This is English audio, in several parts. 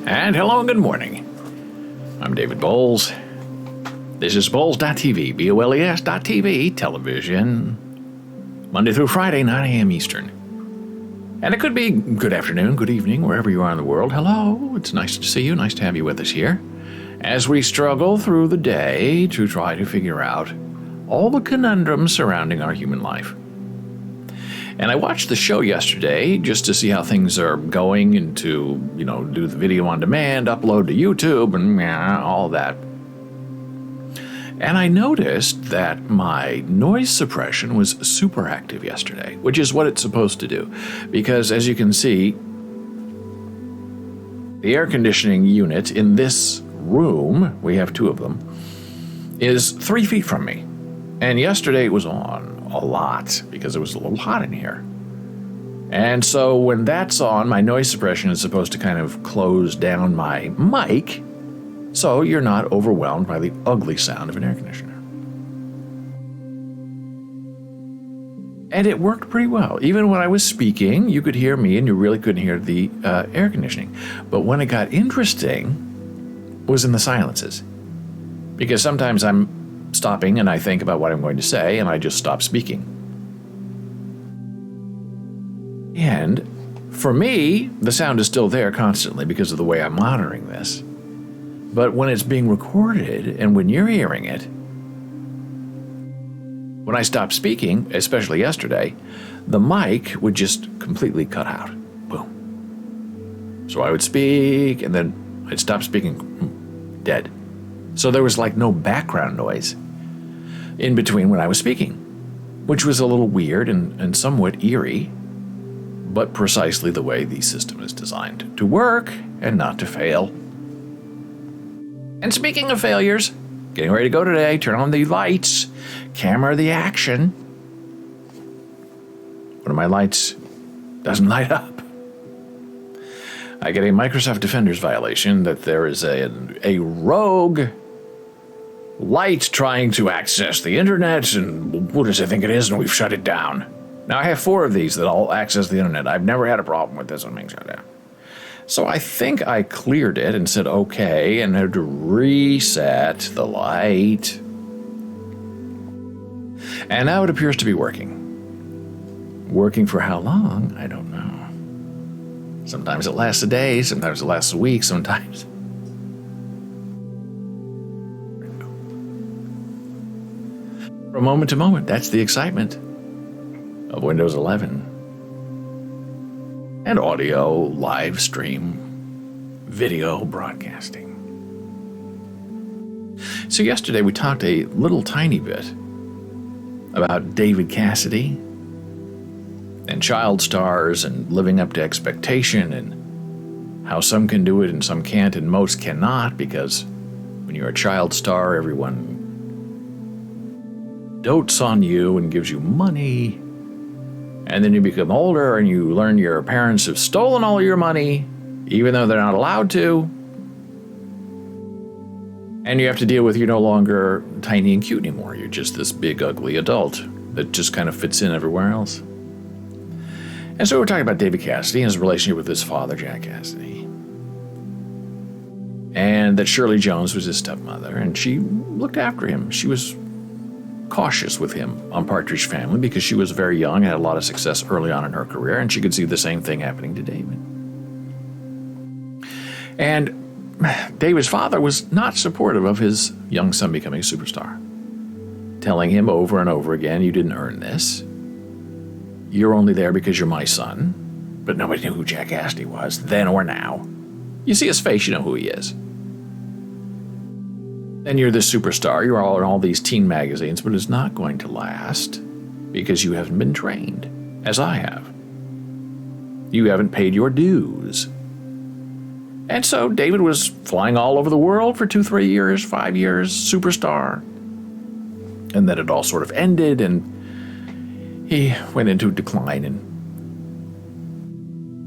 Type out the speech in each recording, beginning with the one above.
And hello and good morning. I'm David Boles. This is Boles.tv, BOLES.tv, television, Monday through Friday, 9 a.m. Eastern. And it could be good afternoon, good evening, wherever you are in the world. Hello, it's nice to see you, nice to have you with us here, as we struggle through the day to try to figure out all the conundrums surrounding our human life. And I watched the show yesterday just to see how things are going and to, do the video on demand, upload to YouTube, and all that. And I noticed that my noise suppression was super active yesterday, which is what it's supposed to do. Because as you can see, the air conditioning unit in this room, we have two of them, is 3 feet from me. And yesterday it was on a lot because it was a little hot in here. And so when that's on, my noise suppression is supposed to kind of close down my mic so you're not overwhelmed by the ugly sound of an air conditioner. And it worked pretty well. Even when I was speaking, you could hear me and you really couldn't hear the air conditioning. But when it got interesting was in the silences. Because sometimes I'm stopping and I think about what I'm going to say and I just stop speaking. And for me, the sound is still there constantly because of the way I'm monitoring this. But when it's being recorded and when you're hearing it, when I stopped speaking, especially yesterday, the mic would just completely cut out. Boom. So I would speak and then I'd stop speaking. Dead. So there was like no background noise in between when I was speaking, which was a little weird and somewhat eerie, but precisely the way the system is designed to work and not to fail. And speaking of failures, getting ready to go today, turn on the lights, camera the action. One of my lights doesn't light up. I get a Microsoft Defenders violation that there is a rogue light trying to access the internet, and what does it think it is, and we've shut it down. Now, I have 4 of these that all access the internet. I've never had a problem with this one being shut down. So I think I cleared it and said okay, and had to reset the light. And now it appears to be working. Working for how long? I don't know. Sometimes it lasts a day, sometimes it lasts a week, sometimes. From moment to moment, that's the excitement of Windows 11. And audio, live stream, video broadcasting. So yesterday we talked a little tiny bit about David Cassidy and child stars and living up to expectation and how some can do it and some can't and most cannot, because when you're a child star, everyone dotes on you and gives you money, and then you become older and you learn your parents have stolen all your money, even though they're not allowed to, and you have to deal with you're no longer tiny and cute anymore. You're just this big, ugly adult that just kind of fits in everywhere else. And so we're talking about David Cassidy and his relationship with his father, Jack Cassidy, and that Shirley Jones was his stepmother, and she looked after him. She was cautious with him on Partridge Family because she was very young and had a lot of success early on in her career, and she could see the same thing happening to David. And David's father was not supportive of his young son becoming a superstar, telling him over and over again, you didn't earn this. You're only there because you're my son. But nobody knew who Jack Cassidy was, then or now. You see his face, you know who he is. And you're the superstar, you're all in all these teen magazines, but it's not going to last because you haven't been trained, as I have. You haven't paid your dues. And so David was flying all over the world for 2, 3 years, 5 years, superstar. And then it all sort of ended, and he went into decline and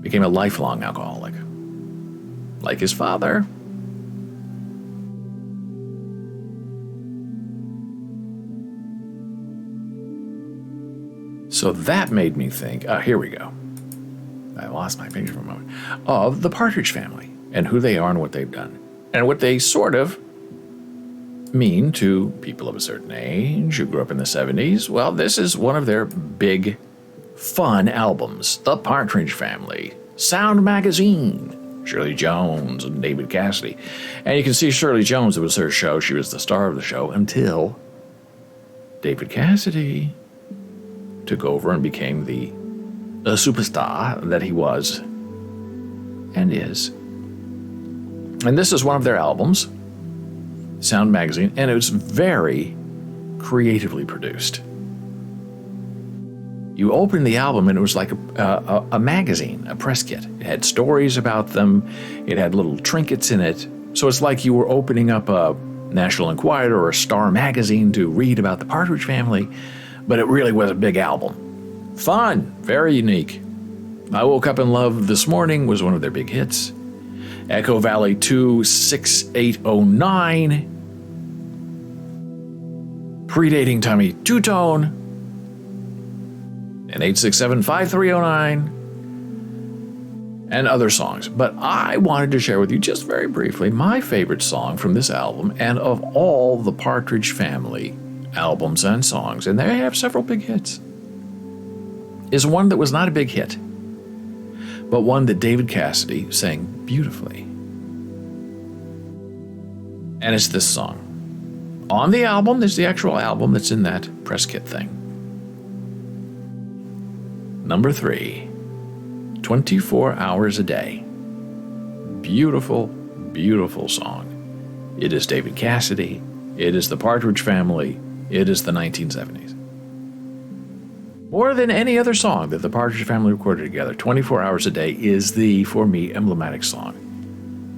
became a lifelong alcoholic, like his father. So that made me think, here we go. I lost my page for a moment, of the Partridge Family and who they are and what they've done. And what they sort of mean to people of a certain age who grew up in the 70s. Well, this is one of their big, fun albums, The Partridge Family, Sound Magazine, Shirley Jones and David Cassidy. And you can see Shirley Jones, it was her show. She was the star of the show until David Cassidy took over and became the superstar that he was and is. And this is one of their albums, Sound Magazine, and it was very creatively produced. You opened the album and it was like a magazine, a press kit. It had stories about them. It had little trinkets in it. So it's like you were opening up a National Enquirer or a Star magazine to read about the Partridge Family, but it really was a big album. Fun, very unique. I Woke Up in Love This Morning was one of their big hits. Echo Valley 26809, Predating Tommy Two-Tone, and 867-5309, and other songs. But I wanted to share with you just very briefly my favorite song from this album and of all the Partridge Family albums and songs, and they have several big hits, is one that was not a big hit, but one that David Cassidy sang beautifully. And it's this song. On the album, there's the actual album that's in that press kit thing. Number 3, 24 Hours a Day. Beautiful, beautiful song. It is David Cassidy. It is the Partridge Family. It is the 1970s. More than any other song that the Partridge Family recorded together, 24 Hours a Day is the, for me, emblematic song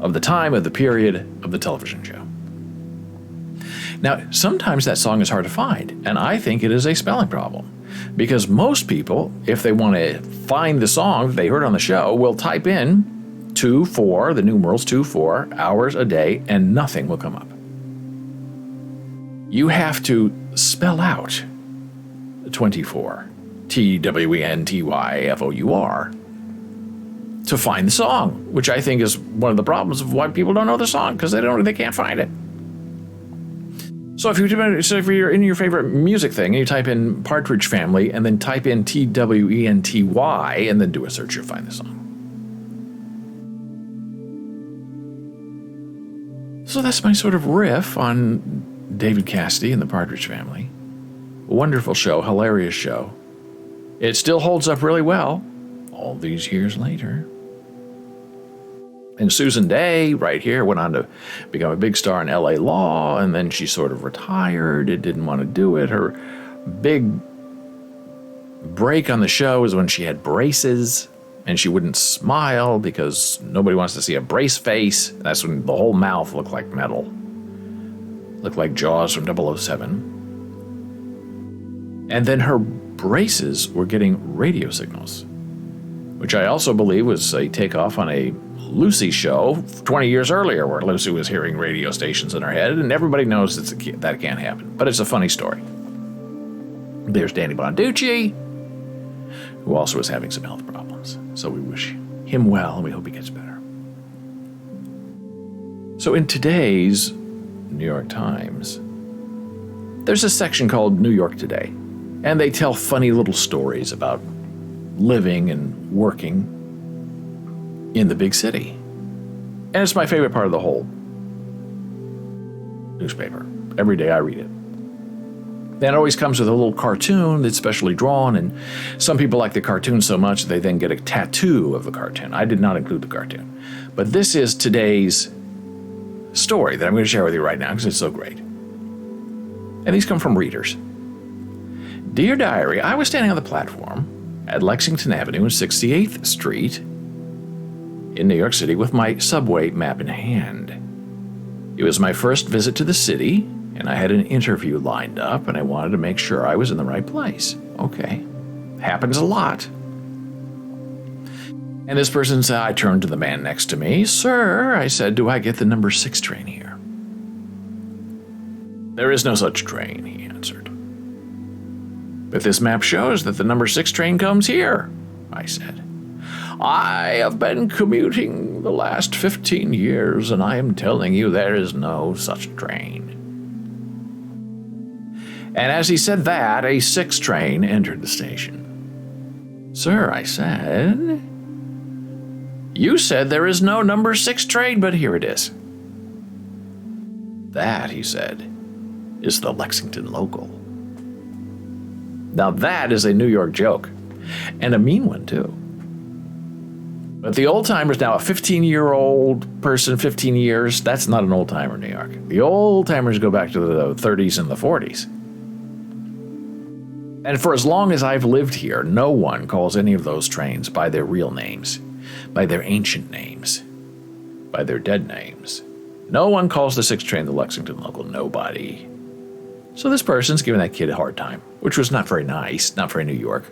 of the time, of the period, of the television show. Now, sometimes that song is hard to find, and I think it is a spelling problem. Because most people, if they want to find the song they heard on the show, will type in 24, the numerals 24 hours a day, and nothing will come up. You have to spell out 24, TWENTYFOUR, to find the song, which I think is one of the problems of why people don't know the song, because they can't find it. So if you're in your favorite music thing and you type in Partridge Family and then type in TWENTY and then do a search, you'll find the song. So that's my sort of riff on David Cassidy and the Partridge Family. Wonderful show, hilarious show. It still holds up really well all these years later. And Susan Day, right here, went on to become a big star in LA Law, and then she sort of retired. It didn't want to do it. Her big break on the show was when she had braces, and she wouldn't smile because nobody wants to see a brace face. That's when the whole mouth looked like metal. Looked like Jaws from 007. And then her braces were getting radio signals, which I also believe was a takeoff on a Lucy show 20 years earlier where Lucy was hearing radio stations in her head, and everybody knows that can't happen. But it's a funny story. There's Danny Bonducci, who also is having some health problems. So we wish him well, and we hope he gets better. So in today's New York Times, there's a section called New York Today, and they tell funny little stories about living and working in the big city. And it's my favorite part of the whole newspaper. Every day I read it. That always comes with a little cartoon that's specially drawn, and some people like the cartoon so much they then get a tattoo of the cartoon. I did not include the cartoon. But this is today's story that I'm going to share with you right now because it's so great. And these come from readers. Dear Diary, I was standing on the platform at Lexington Avenue and 68th Street in New York City with my subway map in hand. It was my first visit to the city, and I had an interview lined up, and I wanted to make sure I was in the right place. Okay. Happens a lot. And this person said, I turned to the man next to me. Sir, I said, do I get the number 6 train here? There is no such train, he answered. But this map shows that the number 6 train comes here, I said. I have been commuting the last 15 years, and I am telling you there is no such train. And as he said that, a 6 train entered the station. Sir, I said, you said there is no number 6 train, but here it is. That, he said, is the Lexington local. Now that is a New York joke, and a mean one too. But the old-timer's now a 15-year-old person, 15 years, that's not an old-timer in New York. The old-timers go back to the 30s and the 40s. And for as long as I've lived here, no one calls any of those trains by their real names, by their ancient names, by their dead names. No one calls the 6 train the Lexington local, nobody. So this person's giving that kid a hard time, which was not very nice, not very New York.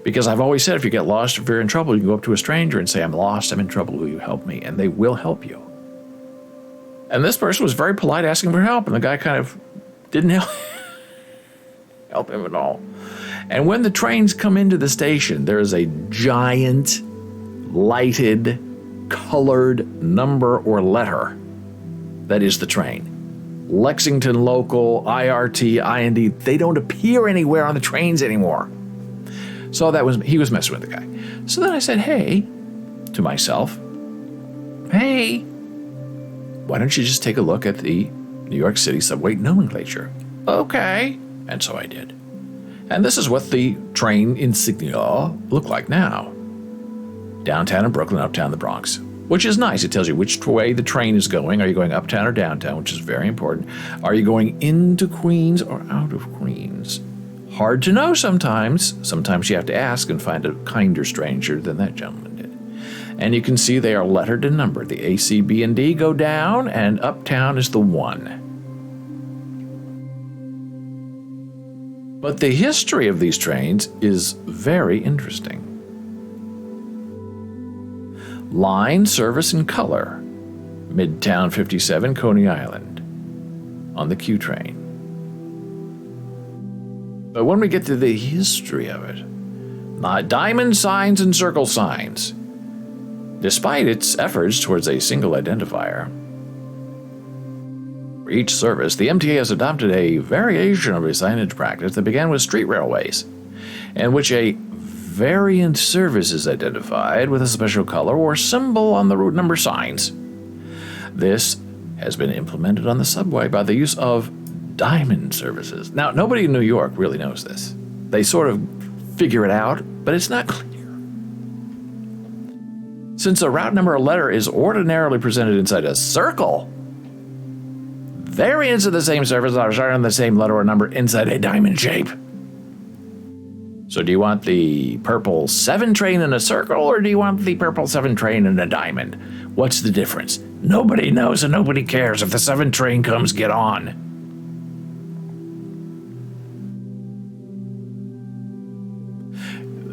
Because I've always said if you get lost, if you're in trouble, you can go up to a stranger and say, I'm lost, I'm in trouble, will you help me? And they will help you. And this person was very polite asking for help, and the guy kind of didn't help him at all. And when the trains come into the station, there is a giant, lighted, colored number or letter that is the train. Lexington local, IRT, IND, they don't appear anywhere on the trains anymore. So he was messing with the guy. So then I said, hey, to myself, hey, why don't you just take a look at the New York City subway nomenclature? Okay. And so I did. And this is what the train insignia look like now. Downtown in Brooklyn, uptown the Bronx. Which is nice. It tells you which way the train is going. Are you going uptown or downtown, which is very important. Are you going into Queens or out of Queens? Hard to know sometimes. Sometimes you have to ask and find a kinder stranger than that gentleman did. And you can see they are lettered and numbered. The A, C, B, and D go down, and uptown is the 1. But the history of these trains is very interesting. Line, service, and color. Midtown 57, Coney Island. On the Q train. But when we get to the history of it, diamond signs and circle signs. Despite its efforts towards a single identifier, for each service, the MTA has adopted a variation of a signage practice that began with street railways, in which a variant service is identified with a special color or symbol on the route number signs. This has been implemented on the subway by the use of diamond services. Now, nobody in New York really knows this. They sort of figure it out, but it's not clear. Since a route number or letter is ordinarily presented inside a circle, variants of the same service are shown in the same letter or number inside a diamond shape. So do you want the purple 7 train in a circle, or do you want the purple 7 train in a diamond? What's the difference? Nobody knows and nobody cares. If the 7 train comes, get on.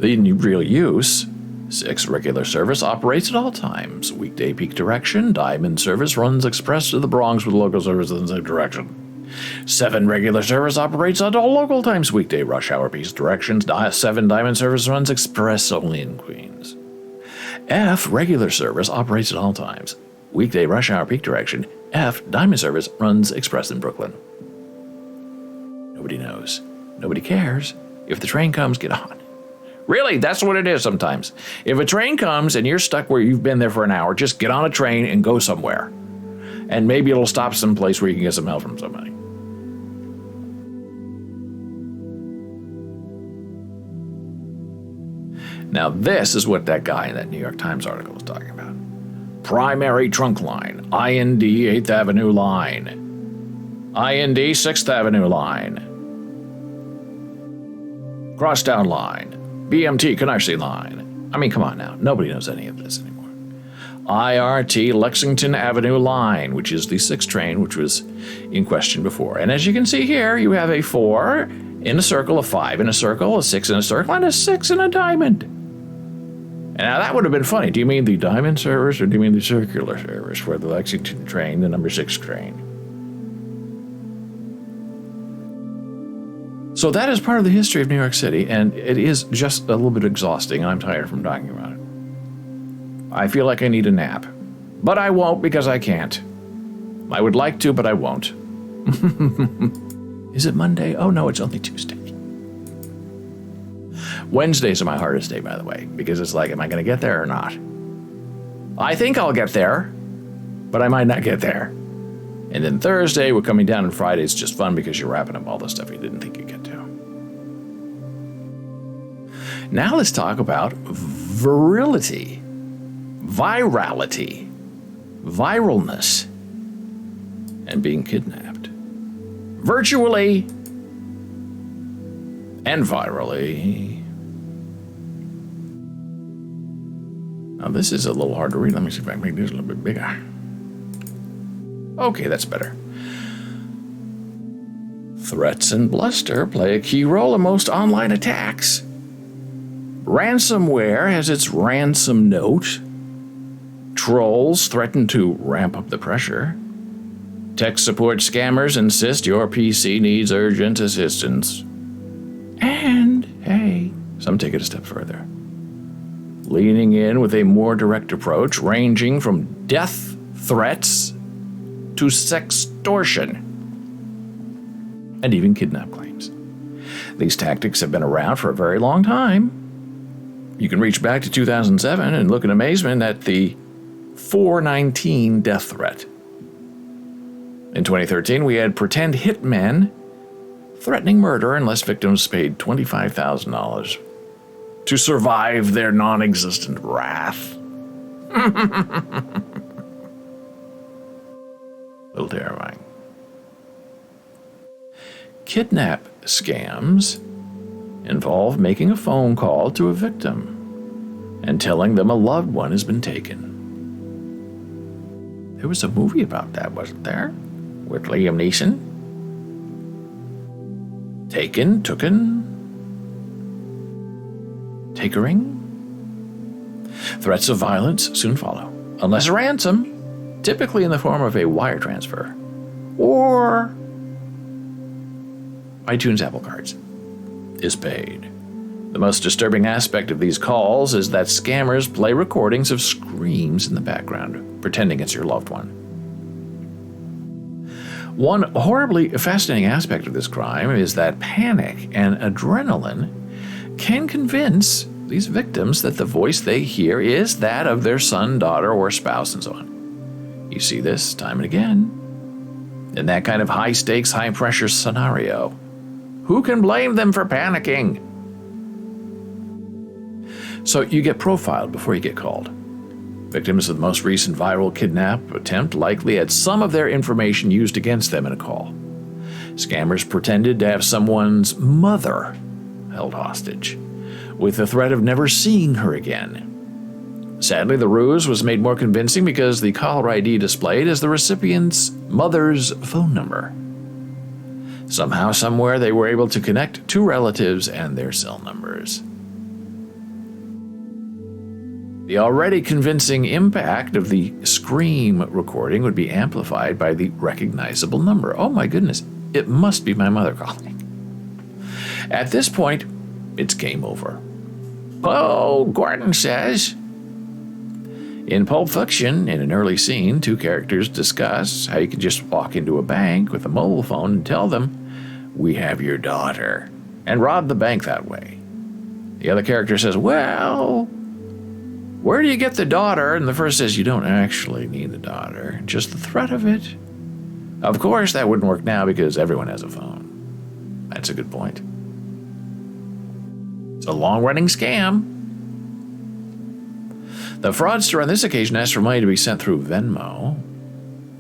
In real use, 6 regular service operates at all times. Weekday peak direction, diamond service runs express to the Bronx with local service in the same direction. 7 regular service operates at all local times. Weekday rush hour peak directions, 7 diamond service runs express only in Queens. F regular service operates at all times. Weekday rush hour peak direction, F diamond service runs express in Brooklyn. Nobody knows. Nobody cares. If the train comes, get on. Really, that's what it is sometimes. If a train comes and you're stuck where you've been there for an hour, just get on a train and go somewhere. And maybe it'll stop someplace where you can get some help from somebody. Now this is what that guy in that New York Times article was talking about. Primary trunk line, IND 8th Avenue line, IND 6th Avenue line, Crosstown line, BMT Canarsie line. I mean, come on now. Nobody knows any of this anymore. IRT Lexington Avenue line, which is the 6 train, which was in question before. And as you can see here, you have a 4 in a circle, a 5 in a circle, a 6 in a circle, and a 6 in a diamond. And now that would have been funny. Do you mean the diamond service or do you mean the circular service for the Lexington train, the number 6 train? So that is part of the history of New York City, and it is just a little bit exhausting, and I'm tired from talking about it. I feel like I need a nap. But I won't because I can't. I would like to, but I won't. Is it Monday? Oh no, it's only Tuesday. Wednesdays are my hardest day, by the way, because it's like, am I going to get there or not? I think I'll get there, but I might not get there. And then Thursday, we're coming down, and Friday is just fun because you're wrapping up all the stuff you didn't think you'd get to. Now let's talk about virility, virality, viralness, and being kidnapped. Virtually and virally. Now this is a little hard to read. Let me see if I can make this a little bit bigger. Okay, that's better. Threats and bluster play a key role in most online attacks. Ransomware has its ransom note. Trolls threaten to ramp up the pressure. Tech support scammers insist your PC needs urgent assistance. And, hey, some take it a step further. Leaning in with a more direct approach, ranging from death threats to sextortion, and even kidnap claims. These tactics have been around for a very long time. You can reach back to 2007 and look in amazement at the 419 death threat. In 2013, we had pretend hitmen threatening murder unless victims paid $25,000 to survive their non-existent wrath. A little terrifying. Kidnap scams involve making a phone call to a victim and telling them a loved one has been taken. There was a movie about that, wasn't there? With Liam Neeson? Taken, tooken, takering. Threats of violence soon follow, unless a ransom, typically in the form of a wire transfer, or iTunes Apple Cards, is paid. The most disturbing aspect of these calls is that scammers play recordings of screams in the background, pretending it's your loved one. One horribly fascinating aspect of this crime is that panic and adrenaline can convince these victims that the voice they hear is that of their son, daughter, or spouse, and so on. You see this time and again in that kind of high-stakes, high-pressure scenario. Who can blame them for panicking? So you get profiled before you get called. Victims of the most recent viral kidnap attempt likely had some of their information used against them in a call. Scammers pretended to have someone's mother held hostage, with the threat of never seeing her again. Sadly, the ruse was made more convincing because the caller ID displayed as the recipient's mother's phone number. Somehow, somewhere, they were able to connect two relatives and their cell numbers. The already convincing impact of the scream recording would be amplified by the recognizable number. Oh my goodness, it must be my mother calling. At this point, it's game over. Oh, Gordon says. In Pulp Fiction, in an early scene, two characters discuss how you can just walk into a bank with a mobile phone and tell them, "We have your daughter," and rob the bank that way. The other character says, "Well, where do you get the daughter?" And the first says, "You don't actually need the daughter, just the threat of it." Of course, that wouldn't work now because everyone has a phone. That's a good point. It's a long-running scam. The fraudster on this occasion asked for money to be sent through Venmo.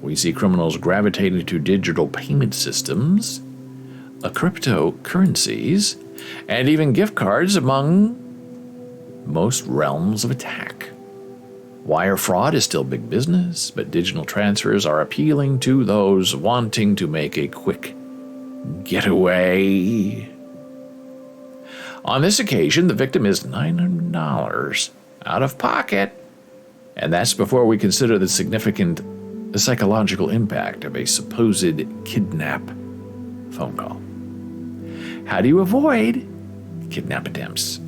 We see criminals gravitating to digital payment systems, cryptocurrencies, and even gift cards among most realms of attack. Wire fraud is still big business, but digital transfers are appealing to those wanting to make a quick getaway. On this occasion, the victim is $900 out of pocket, and that's before we consider the significant psychological impact of a supposed kidnap phone call. How do you avoid kidnap attempts?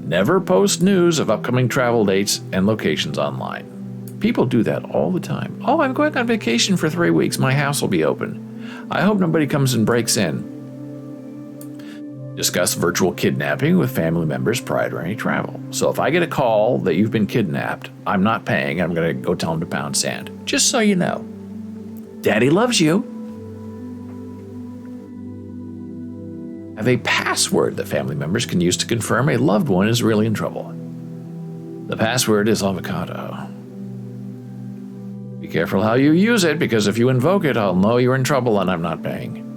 Never post news of upcoming travel dates and locations online. People do that all the time. Oh, I'm going on vacation for 3 weeks. My house will be open. I hope nobody comes and breaks in. Discuss virtual kidnapping with family members prior to any travel. So if I get a call that you've been kidnapped, I'm not paying. I'm going to go tell them to pound sand. Just so you know. Daddy loves you. Have a password that family members can use to confirm a loved one is really in trouble. The password is avocado. Be careful how you use it, because if you invoke it, I'll know you're in trouble and I'm not paying.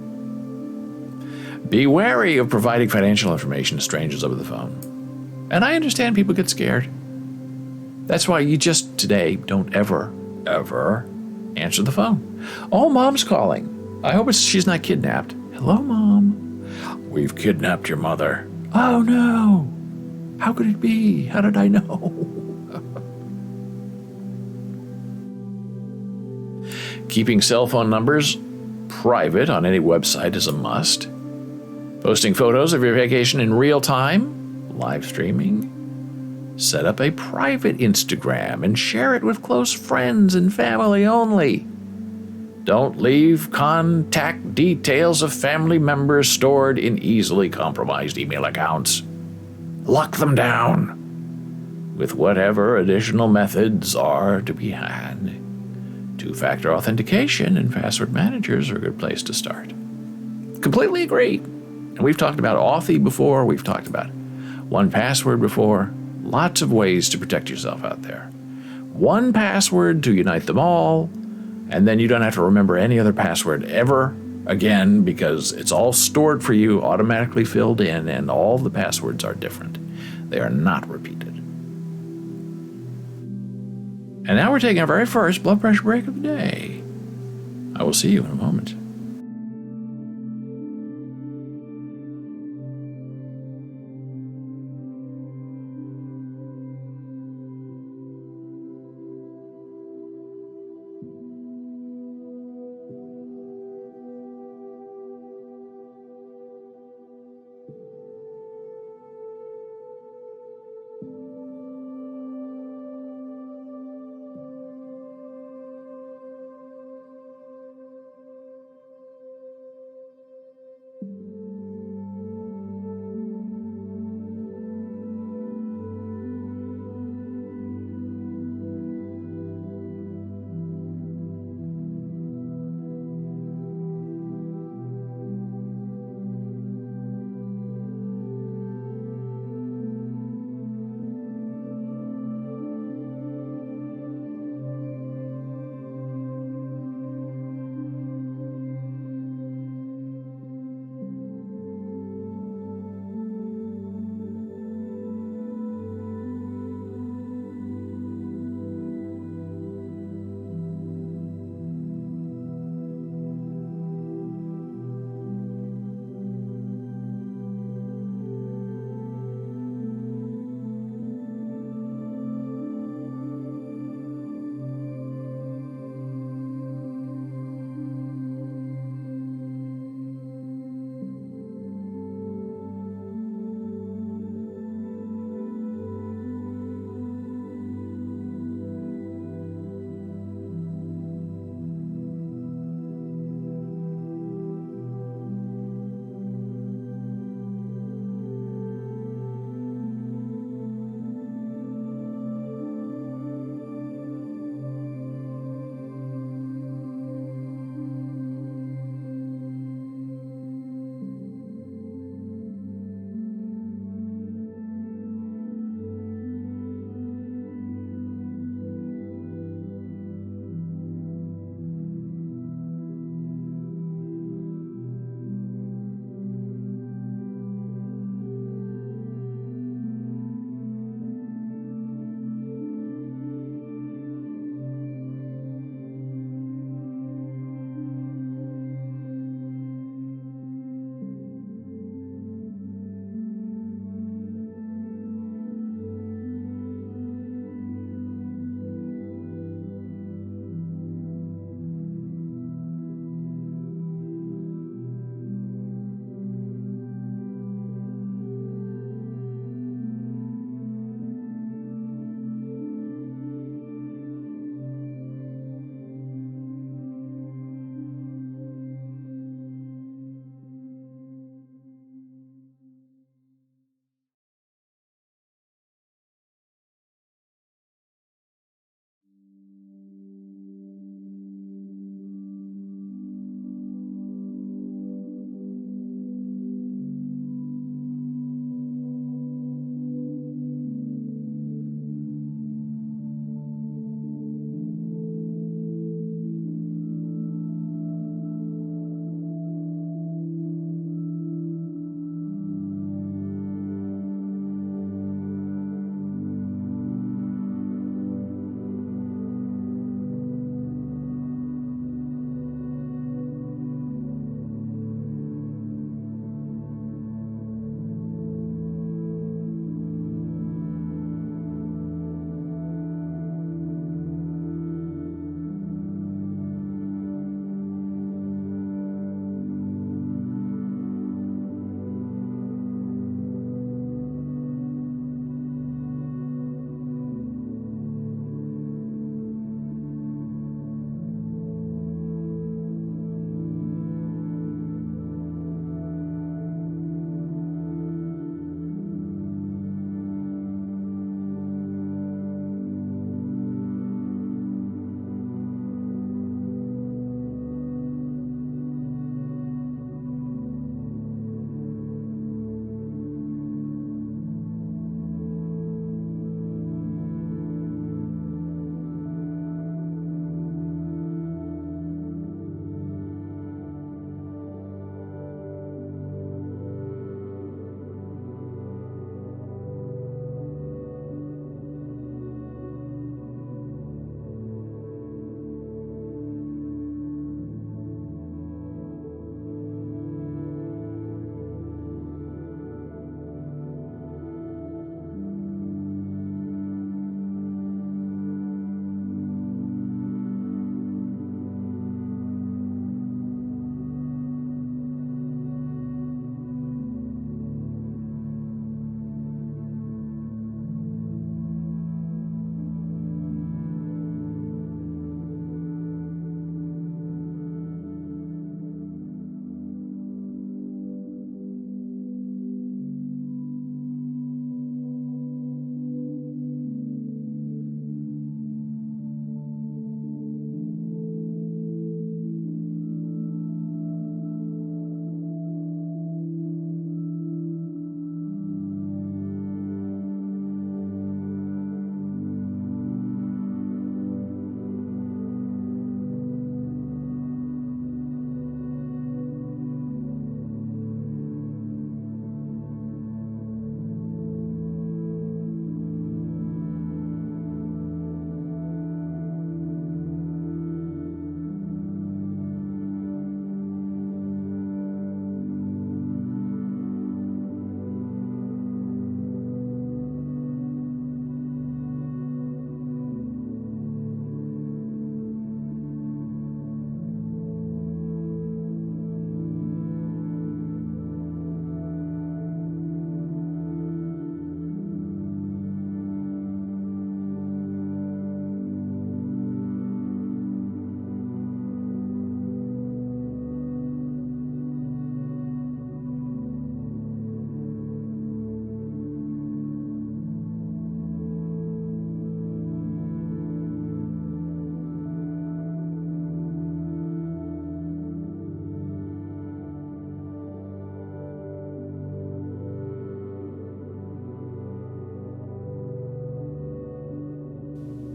Be wary of providing financial information to strangers over the phone. And I understand people get scared. That's why you just today don't ever answer the phone. Oh, Mom's calling. I hope she's not kidnapped. Hello, Mom. We've kidnapped your mother. Oh, no. How could it be? How did I know? Keeping cell phone numbers private on any website is a must. Posting photos of your vacation in real time, live streaming. Set up a private Instagram and share it with close friends and family only. Don't leave contact details of family members stored in easily compromised email accounts. Lock them down with whatever additional methods are to be had. Two-factor authentication and password managers are a good place to start. Completely agree. And we've talked about Authy before. We've talked about 1Password before. Lots of ways to protect yourself out there. 1Password to unite them all, and then you don't have to remember any other password ever again, because it's all stored for you, automatically filled in, and all the passwords are different. They are not repeated. And now we're taking our very first blood pressure break of the day. I will see you in a moment.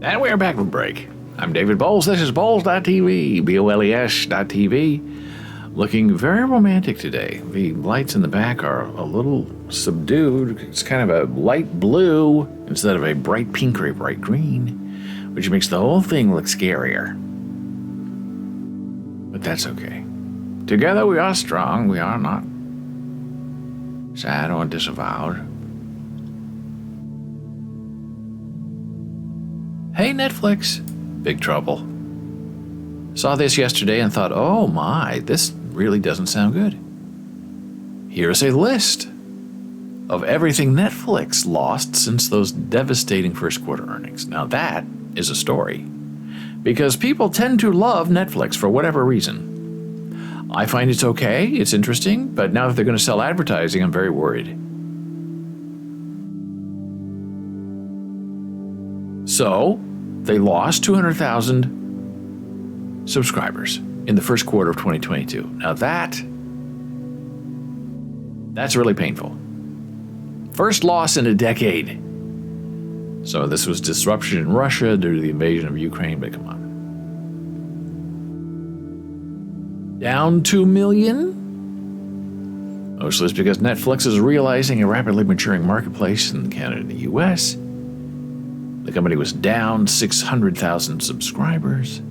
And we're back from break. I'm David Boles. This is Boles.tv, BOLES.tv. Looking very romantic today. The lights in the back are a little subdued. It's kind of a light blue instead of a bright pink or a bright green, which makes the whole thing look scarier. But that's okay. Together we are strong. We are not sad or disavowed. Hey, Netflix. Big trouble. Saw this yesterday and thought, oh my, this really doesn't sound good. Here's a list of everything Netflix lost since those devastating first quarter earnings. Now that is a story, because people tend to love Netflix for whatever reason. I find it's okay, it's interesting, but now that they're going to sell advertising, I'm very worried. So, they lost 200,000 subscribers in the first quarter of 2022. Now that's really painful. First loss in a decade. So this was disruption in Russia due to the invasion of Ukraine, but come on. Down 2 million? Mostly it's because Netflix is realizing a rapidly maturing marketplace in Canada and the US. The company was down 600,000 subscribers.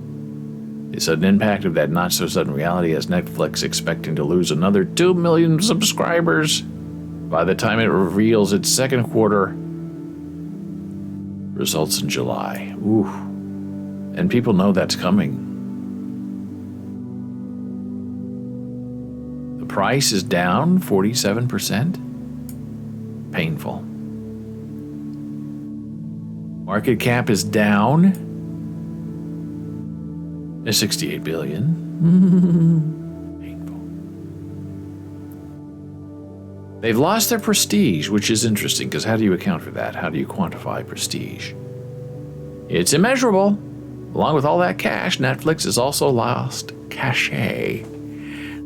The sudden impact of that not-so-sudden reality has Netflix expecting to lose another 2 million subscribers by the time it reveals its second quarter results in July. Ooh. And people know that's coming. The price is down 47%. Painful. Market cap is down to $68 billion. Painful. They've lost their prestige, which is interesting, because how do you account for that? How do you quantify prestige? It's immeasurable. Along with all that cash, Netflix has also lost cachet.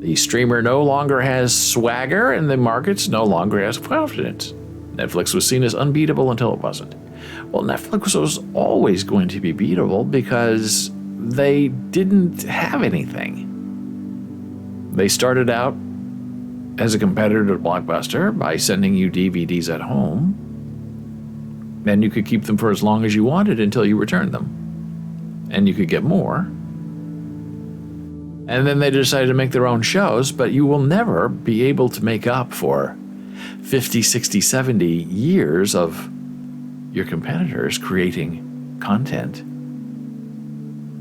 The streamer no longer has swagger, and the markets no longer has confidence. Netflix was seen as unbeatable until it wasn't. Well, Netflix was always going to be beatable because they didn't have anything. They started out as a competitor to Blockbuster by sending you DVDs at home. Then you could keep them for as long as you wanted until you returned them. And you could get more. And then they decided to make their own shows, but you will never be able to make up for 50, 60, 70 years of your competitors creating content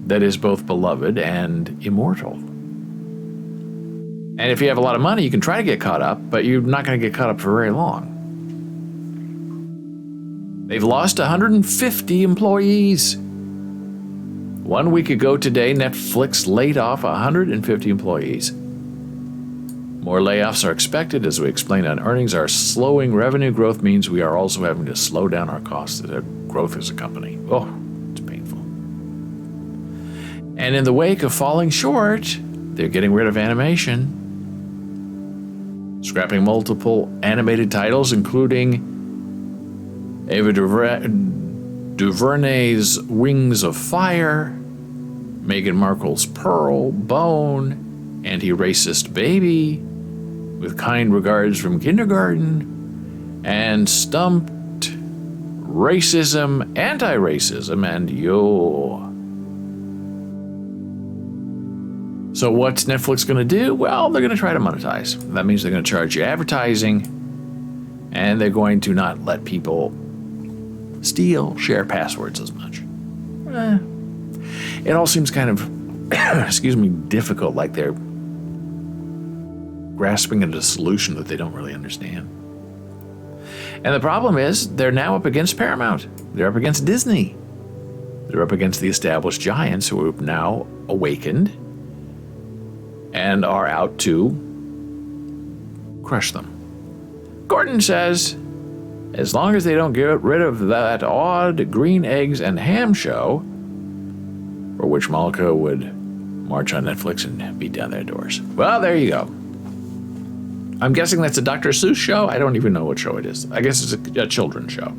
that is both beloved and immortal. And if you have a lot of money, you can try to get caught up, but you're not going to get caught up for very long. They've lost 150 employees. 1 week ago today, Netflix laid off 150 employees. More layoffs are expected. As we explained on earnings, our slowing revenue growth means we are also having to slow down our costs of growth as a company. Oh, it's painful. And in the wake of falling short, they're getting rid of animation, scrapping multiple animated titles, including Ava DuVernay's Wings of Fire, Meghan Markle's Pearl, Bone, Anti-Racist Baby, With Kind Regards from Kindergarten, and Stumped, Racism, Anti-Racism, and Yo. So what's Netflix going to do? Well, they're going to try to monetize. That means they're going to charge you advertising, and they're going to not let people steal, share passwords as much. It all seems kind of, difficult, like they're grasping at a solution that they don't really understand. And the problem is, they're now up against Paramount. They're up against Disney. They're up against the established giants who have now awakened and are out to crush them. Gordon says, as long as they don't get rid of that odd green eggs and ham show, for which Malika would march on Netflix and beat down their doors. Well, there you go. I'm guessing that's a Dr. Seuss show. I don't even know what show it is. I guess it's a children's show.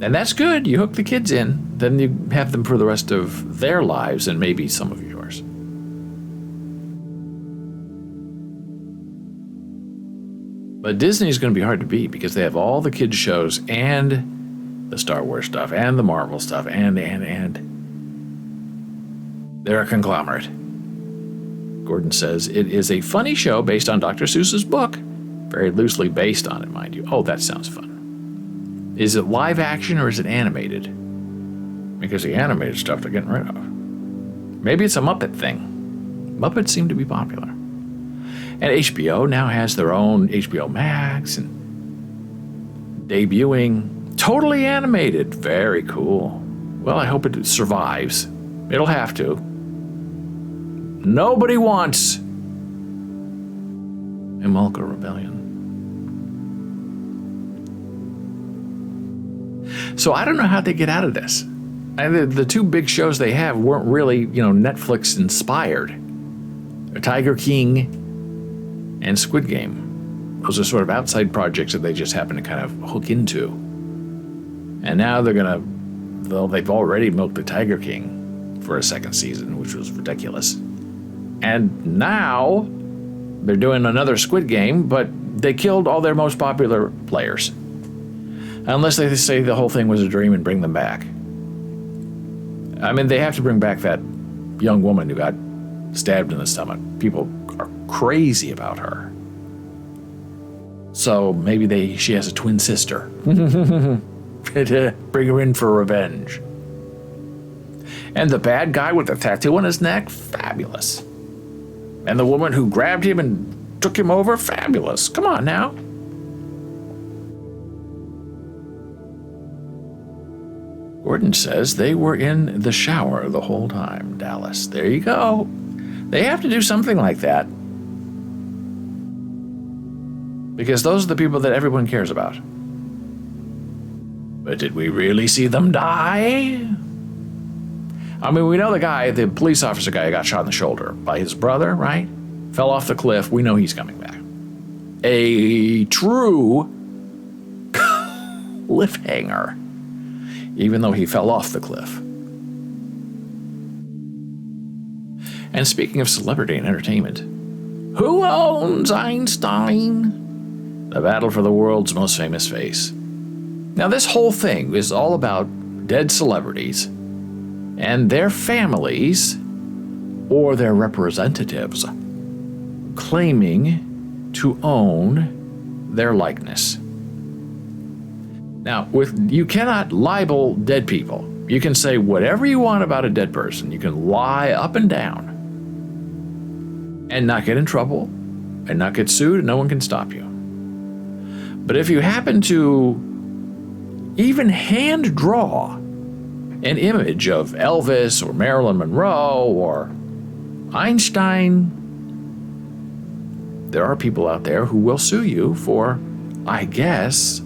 And that's good. You hook the kids in, then you have them for the rest of their lives and maybe some of yours. But Disney's going to be hard to beat because they have all the kids shows and the Star Wars stuff and the Marvel stuff and. They're a conglomerate. Gordon says it is a funny show based on Dr. Seuss's book. Very loosely based on it, mind you. Oh, that sounds fun. Is it live action or is it animated? Because the animated stuff they're getting rid of. Maybe it's a Muppet thing. Muppets seem to be popular. And HBO now has their own HBO Max and debuting. Totally animated. Very cool. Well, I hope it survives. It'll have to. Nobody wants Imulka Rebellion. So I don't know how they get out of this. The two big shows they have weren't really, Netflix inspired. Tiger King and Squid Game. Those are sort of outside projects that they just happen to kind of hook into. And now they've already milked the Tiger King for a second season, which was ridiculous. And now they're doing another Squid Game, but they killed all their most popular players. Unless they say the whole thing was a dream and bring them back. I mean, they have to bring back that young woman who got stabbed in the stomach. People are crazy about her. So maybe she has a twin sister. Bring her in for revenge. And the bad guy with the tattoo on his neck, fabulous. And the woman who grabbed him and took him over, fabulous. Come on now. Gordon says they were in the shower the whole time, Dallas. There you go. They have to do something like that. Because those are the people that everyone cares about. But did we really see them die? I mean, we know the police officer guy who got shot in the shoulder by his brother, right? Fell off the cliff. We know he's coming back. A true cliffhanger, even though he fell off the cliff. And speaking of celebrity and entertainment, who owns Einstein? The battle for the world's most famous face. Now, this whole thing is all about dead celebrities and their families or their representatives claiming to own their likeness. Now, you cannot libel dead people. You can say whatever you want about a dead person. You can lie up and down and not get in trouble and not get sued, and no one can stop you. But if you happen to even hand draw an image of Elvis or Marilyn Monroe or Einstein, there are people out there who will sue you for, I guess,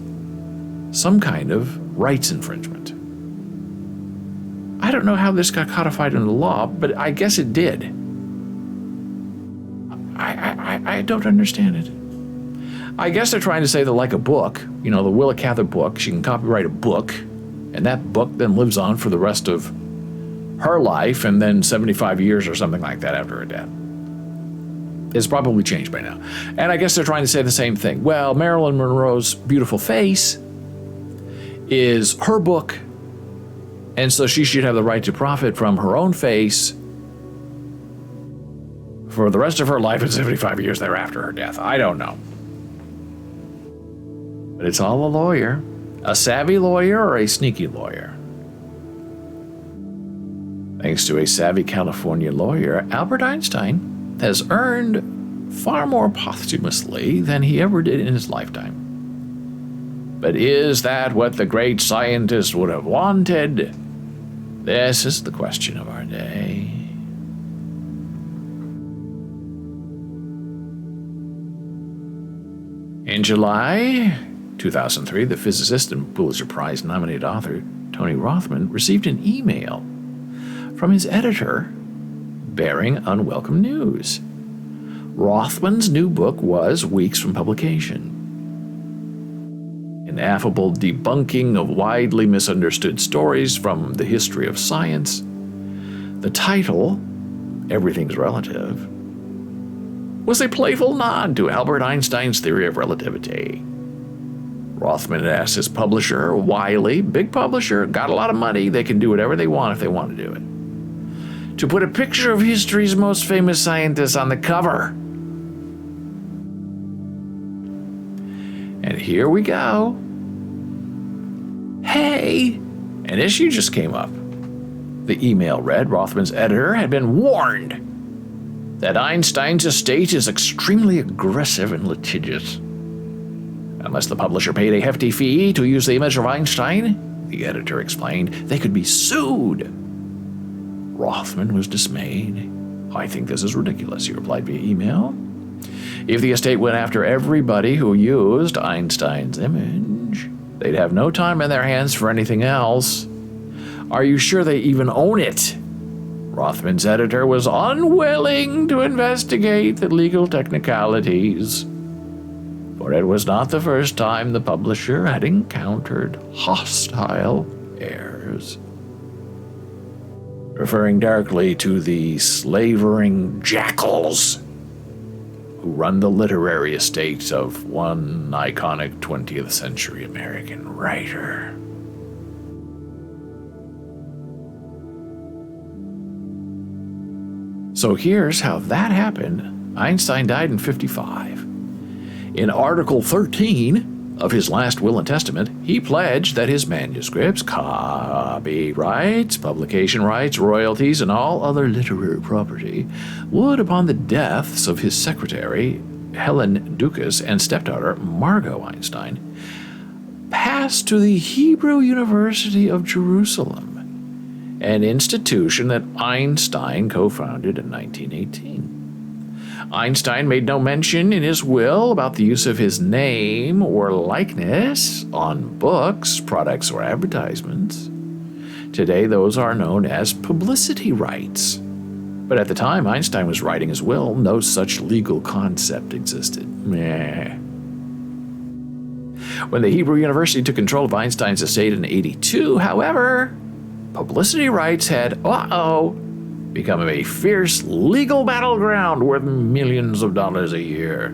some kind of rights infringement. I don't know how this got codified into law, but I guess it did. I don't understand it. I guess they're trying to say that, like a book, the Willa Cather book, she can copyright a book, and that book then lives on for the rest of her life, and then 75 years or something like that after her death. It's probably changed by now. And I guess they're trying to say the same thing. Well, Marilyn Monroe's beautiful face is her book, and so she should have the right to profit from her own face for the rest of her life and 75 years thereafter her death. I don't know. But it's all a lawyer. A savvy lawyer or a sneaky lawyer? Thanks to a savvy California lawyer, Albert Einstein has earned far more posthumously than he ever did in his lifetime. But is that what the great scientist would have wanted? This is the question of our day. In July 2003, the physicist and Pulitzer Prize-nominated author Tony Rothman received an email from his editor bearing unwelcome news. Rothman's new book was weeks from publication. In ineffable debunking of widely misunderstood stories from the history of science. The title, Everything's Relative, was a playful nod to Albert Einstein's theory of relativity. Rothman had asked his publisher, Wiley, big publisher, got a lot of money, they can do whatever they want if they want to do it, to put a picture of history's most famous scientists on the cover. And here we go. Hey, an issue just came up. The email read Rothman's editor had been warned that Einstein's estate is extremely aggressive and litigious. Unless the publisher paid a hefty fee to use the image of Einstein, the editor explained, they could be sued. Rothman was dismayed. I think this is ridiculous, he replied via email. If the estate went after everybody who used Einstein's image, they'd have no time in their hands for anything else. Are you sure they even own it? Rothman's editor was unwilling to investigate the legal technicalities, for it was not the first time the publisher had encountered hostile heirs. Referring darkly to the slavering jackals who run the literary estate of one iconic 20th century American writer. So here's how that happened. Einstein died in 1955. In Article 13 of his last will and testament, he pledged that his manuscripts, copyrights, publication rights, royalties, and all other literary property would, upon the deaths of his secretary, Helen Dukas, and stepdaughter, Margot Einstein, pass to the Hebrew University of Jerusalem, an institution that Einstein co-founded in 1918. Einstein made no mention in his will about the use of his name or likeness on books, products, or advertisements. Today, those are known as publicity rights. But at the time Einstein was writing his will, no such legal concept existed. When the Hebrew University took control of Einstein's estate in 1982, however, publicity rights had, become a fierce legal battleground worth millions of dollars a year.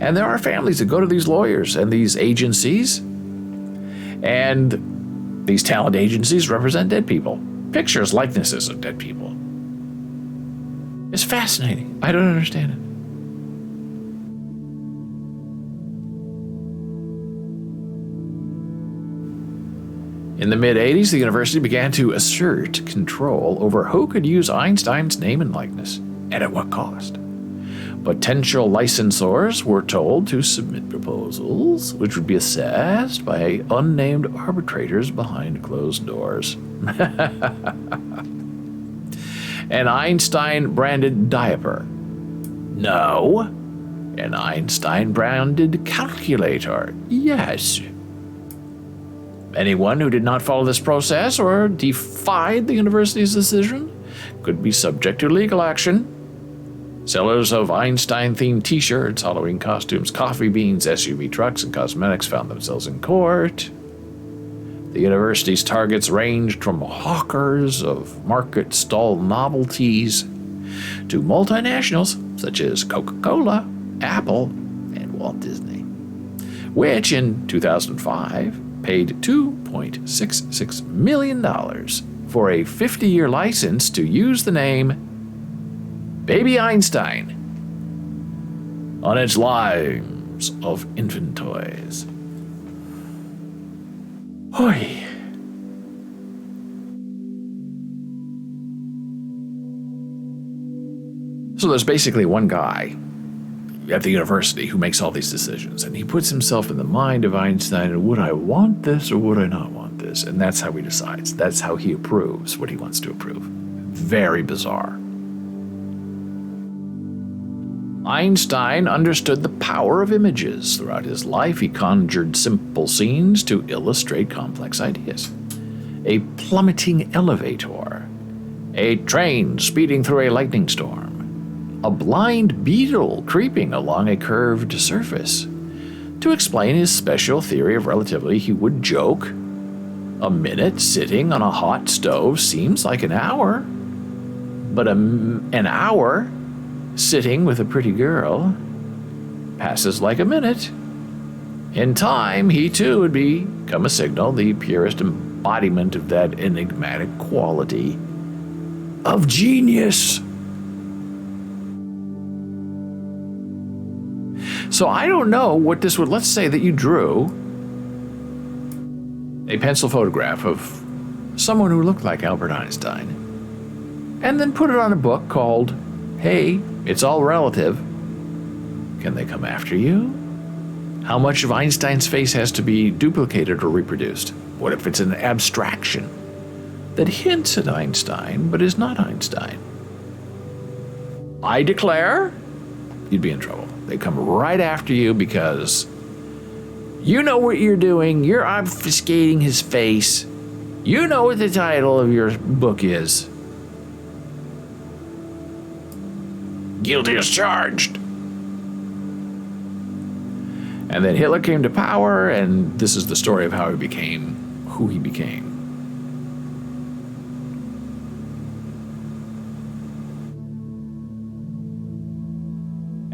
And there are families that go to these lawyers and these agencies, and these talent agencies represent dead people. Pictures, likenesses of dead people. It's fascinating. I don't understand it. In the mid-'80s, the university began to assert control over who could use Einstein's name and likeness, and at what cost. Potential licensors were told to submit proposals, which would be assessed by unnamed arbitrators behind closed doors. An Einstein-branded diaper. No. An Einstein-branded calculator. Yes. Anyone who did not follow this process or defied the university's decision could be subject to legal action. Sellers of Einstein-themed t-shirts, Halloween costumes, coffee beans, SUV trucks, and cosmetics found themselves in court. The university's targets ranged from hawkers of market stall novelties to multinationals such as Coca-Cola, Apple, and Walt Disney, which in 2005 paid $2.66 million for a 50-year license to use the name Baby Einstein on its lines of infant toys. Hoi. So there's basically one guy at the university who makes all these decisions, and he puts himself in the mind of Einstein, and would I want this or would I not want this? And that's how he decides. That's how he approves what he wants to approve. Very bizarre. Einstein understood the power of images. Throughout his life, he conjured simple scenes to illustrate complex ideas. A plummeting elevator, a train speeding through a lightning storm, a blind beetle creeping along a curved surface, To explain his special theory of relativity, he would joke, "A minute sitting on a hot stove seems like an hour, but an hour sitting with a pretty girl passes like a minute." In time, he too would become a signal, the purest embodiment of that enigmatic quality of genius. So I don't know what this would, let's say that you drew a pencil photograph of someone who looked like Albert Einstein, and then put it on a book called, "Hey, It's All Relative." Can they come after you? How much of Einstein's face has to be duplicated or reproduced? What if it's an abstraction that hints at Einstein but is not Einstein? I declare you'd be in trouble. They come right after you because you know what you're doing. You're obfuscating his face. You know what the title of your book is. Guilty as charged. And then Hitler came to power, and this is the story of how he became who he became.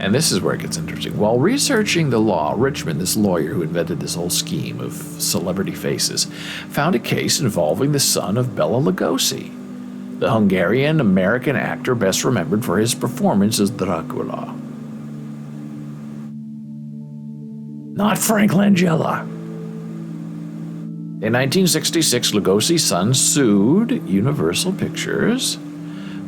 And this is where it gets interesting. While researching the law, Richmond, this lawyer who invented this whole scheme of celebrity faces, found a case involving the son of Bela Lugosi, the Hungarian-American actor best remembered for his performance as Dracula. Not Frank Langella. In 1966, Lugosi's son sued Universal Pictures,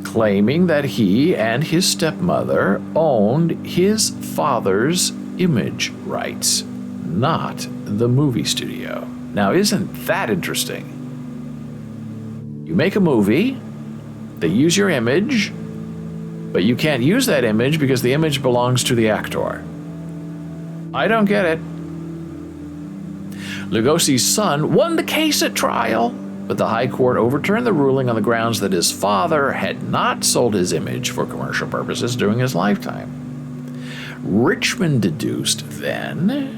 claiming that he and his stepmother owned his father's image rights, not the movie studio. Now, isn't that interesting? You make a movie, they use your image, but you can't use that image because the image belongs to the actor. I don't get it. Lugosi's son won the case at trial, but the High Court overturned the ruling on the grounds that his father had not sold his image for commercial purposes during his lifetime. Richmond deduced then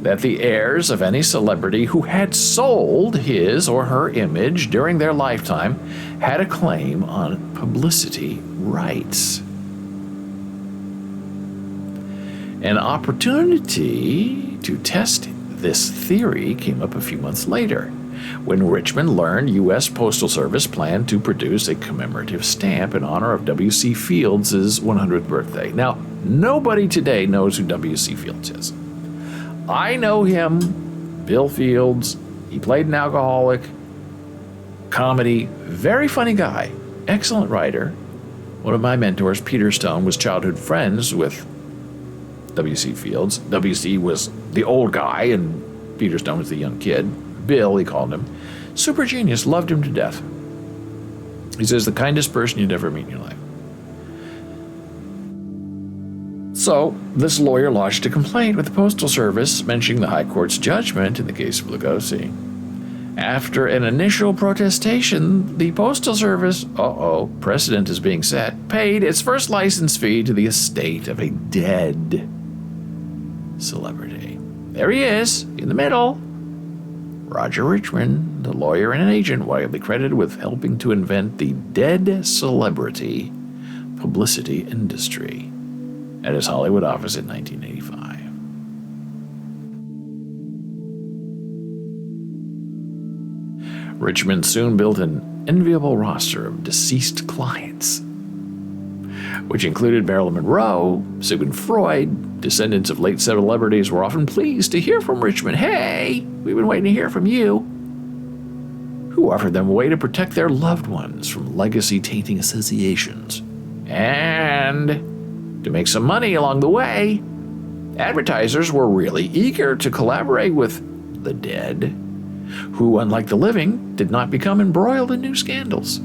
that the heirs of any celebrity who had sold his or her image during their lifetime had a claim on publicity rights. An opportunity to test this theory came up a few months later, when Richmond learned U.S. Postal Service planned to produce a commemorative stamp in honor of W.C. Fields' 100th birthday. Now, nobody today knows who W.C. Fields is. I know him, Bill Fields. He played an alcoholic, comedy, very funny guy, excellent writer. One of my mentors, Peter Stone, was childhood friends with W.C. Fields. W.C. was the old guy, and Peter Stone was the young kid. Bill, he called him. Super genius, loved him to death. He says, the kindest person you'd ever meet in your life. So, this lawyer lodged a complaint with the Postal Service mentioning the High Court's judgment in the case of Lugosi. After an initial protestation, the Postal Service, precedent is being set, paid its first license fee to the estate of a dead celebrity. There he is, in the middle. Roger Richmond, the lawyer and an agent widely credited with helping to invent the dead celebrity publicity industry at his Hollywood office in 1985. Richmond soon built an enviable roster of deceased clients, which included Marilyn Monroe, Sigmund Freud. Descendants of late celebrities were often pleased to hear from Richmond. Hey, we've been waiting to hear from you. Who offered them a way to protect their loved ones from legacy-tainting associations. And to make some money along the way, advertisers were really eager to collaborate with the dead, who, unlike the living, did not become embroiled in new scandals.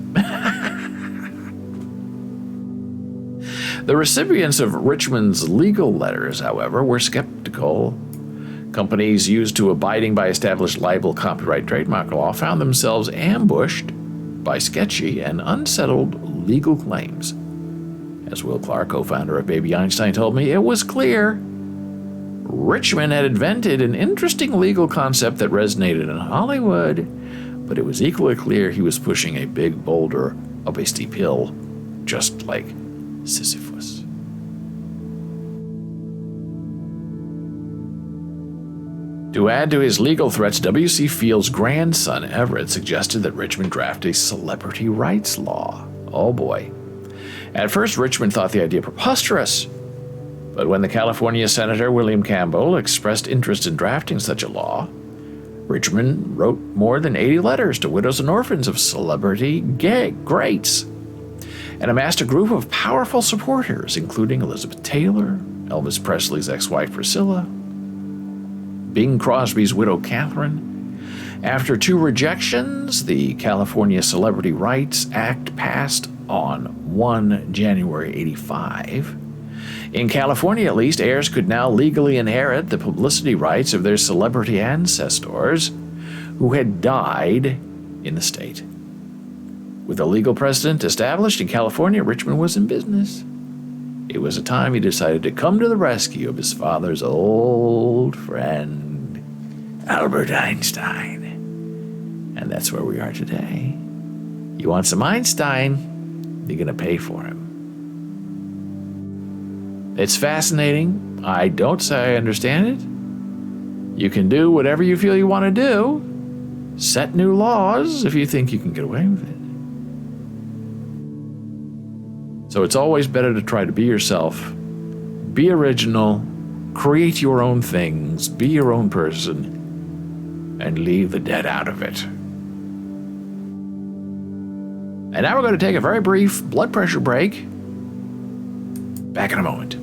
The recipients of Richmond's legal letters, however, were skeptical. Companies used to abiding by established libel, copyright, trademark law found themselves ambushed by sketchy and unsettled legal claims. As Will Clark, co-founder of Baby Einstein, told me, it was clear Richmond had invented an interesting legal concept that resonated in Hollywood, but it was equally clear he was pushing a big boulder up a steep hill, just like Sisyphus. To add to his legal threats, W.C. Field's grandson, Everett, suggested that Richmond draft a celebrity rights law. Oh boy. At first, Richmond thought the idea preposterous, but when the California Senator William Campbell expressed interest in drafting such a law, Richmond wrote more than 80 letters to widows and orphans of celebrity greats and amassed a group of powerful supporters, including Elizabeth Taylor, Elvis Presley's ex-wife Priscilla, Bing Crosby's widow Catherine. After 2 rejections, the California Celebrity Rights Act passed on 1 January 1985. In California, at least, heirs could now legally inherit the publicity rights of their celebrity ancestors who had died in the state. With a legal precedent established in California, Richmond was in business. It was a time he decided to come to the rescue of his father's old friend, Albert Einstein. And that's where we are today. You want some Einstein? You're going to pay for him. It's fascinating. I don't say I understand it. You can do whatever you feel you want to do. Set new laws if you think you can get away with it. So it's always better to try to be yourself, be original, create your own things, be your own person, and leave the dead out of it. And now we're going to take a very brief blood pressure break. Back in a moment.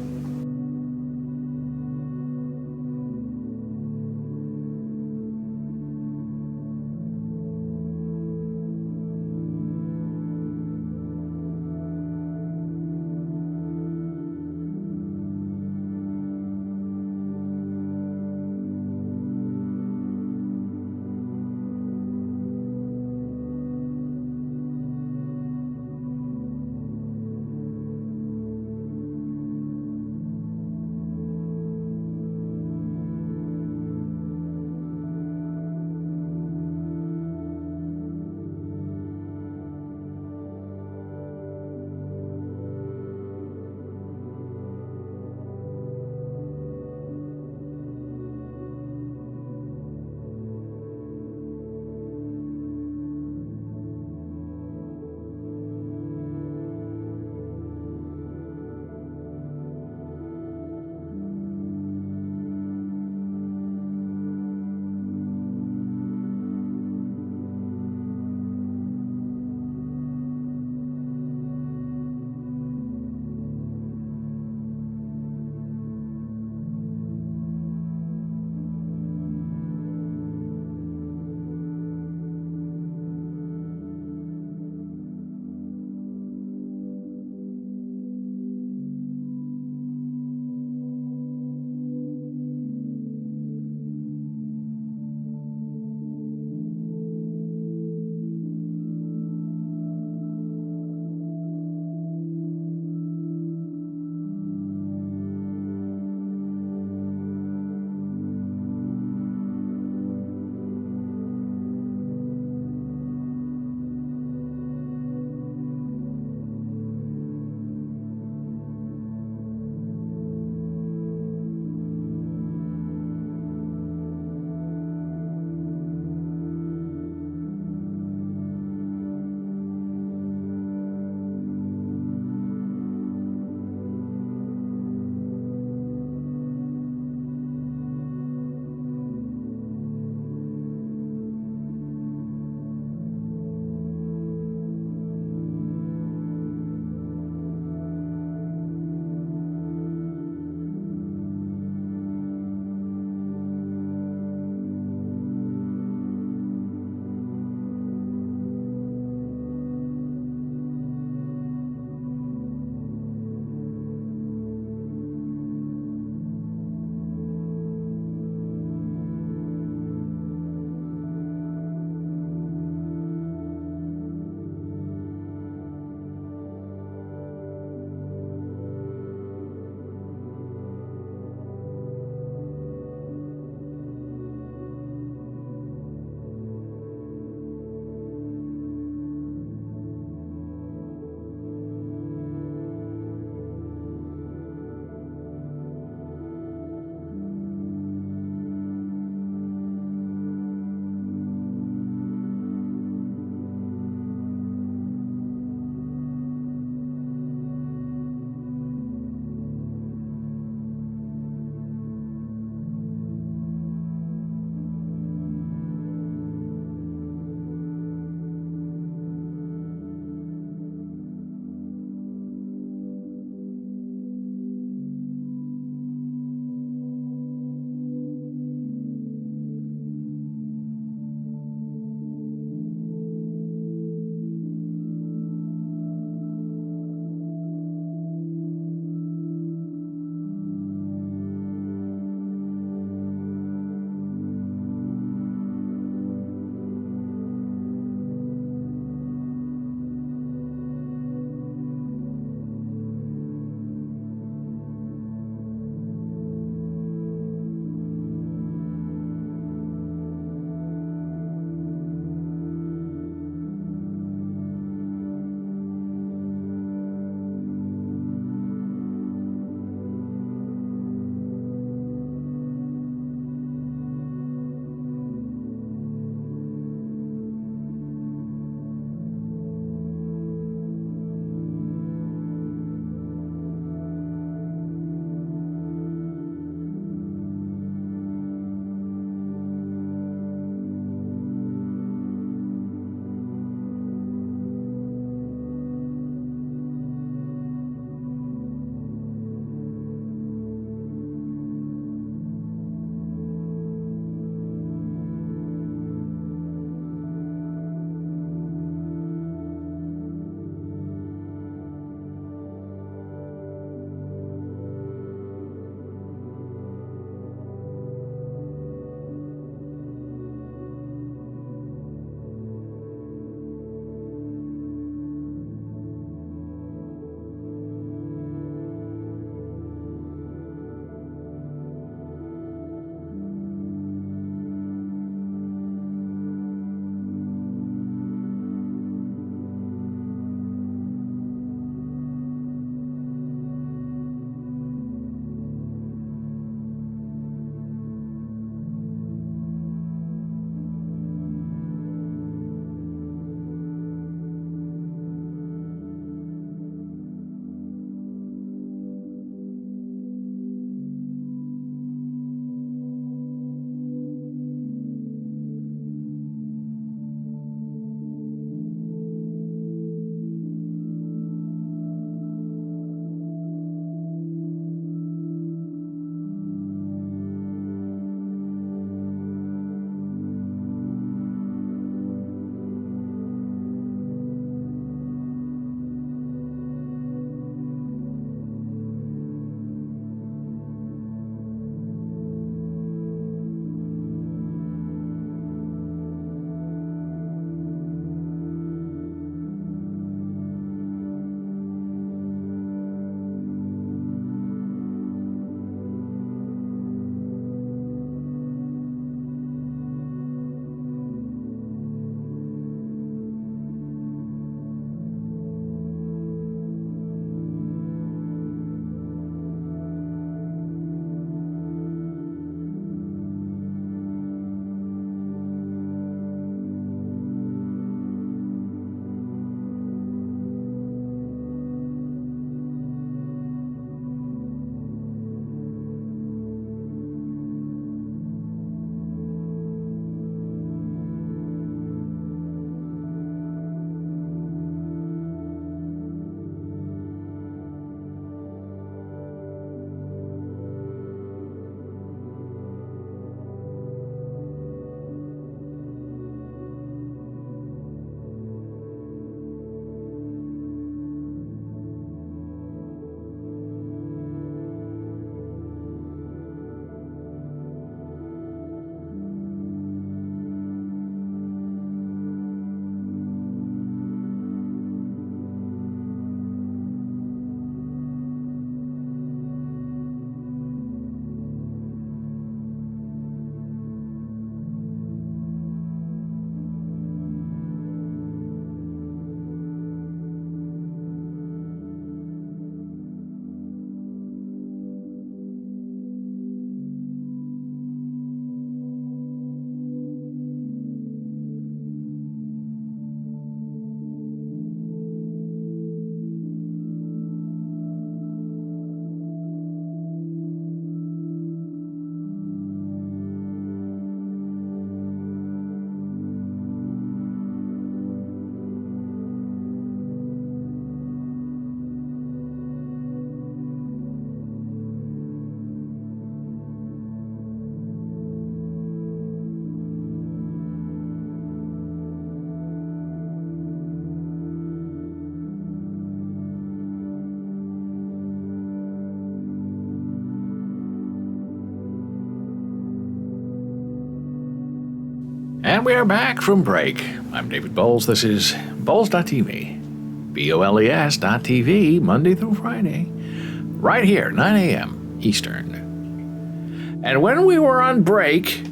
And we're back from break. I'm David Boles. This is Boles.tv. Boles.tv, Monday through Friday. Right here, 9 a.m. Eastern. And when we were on break,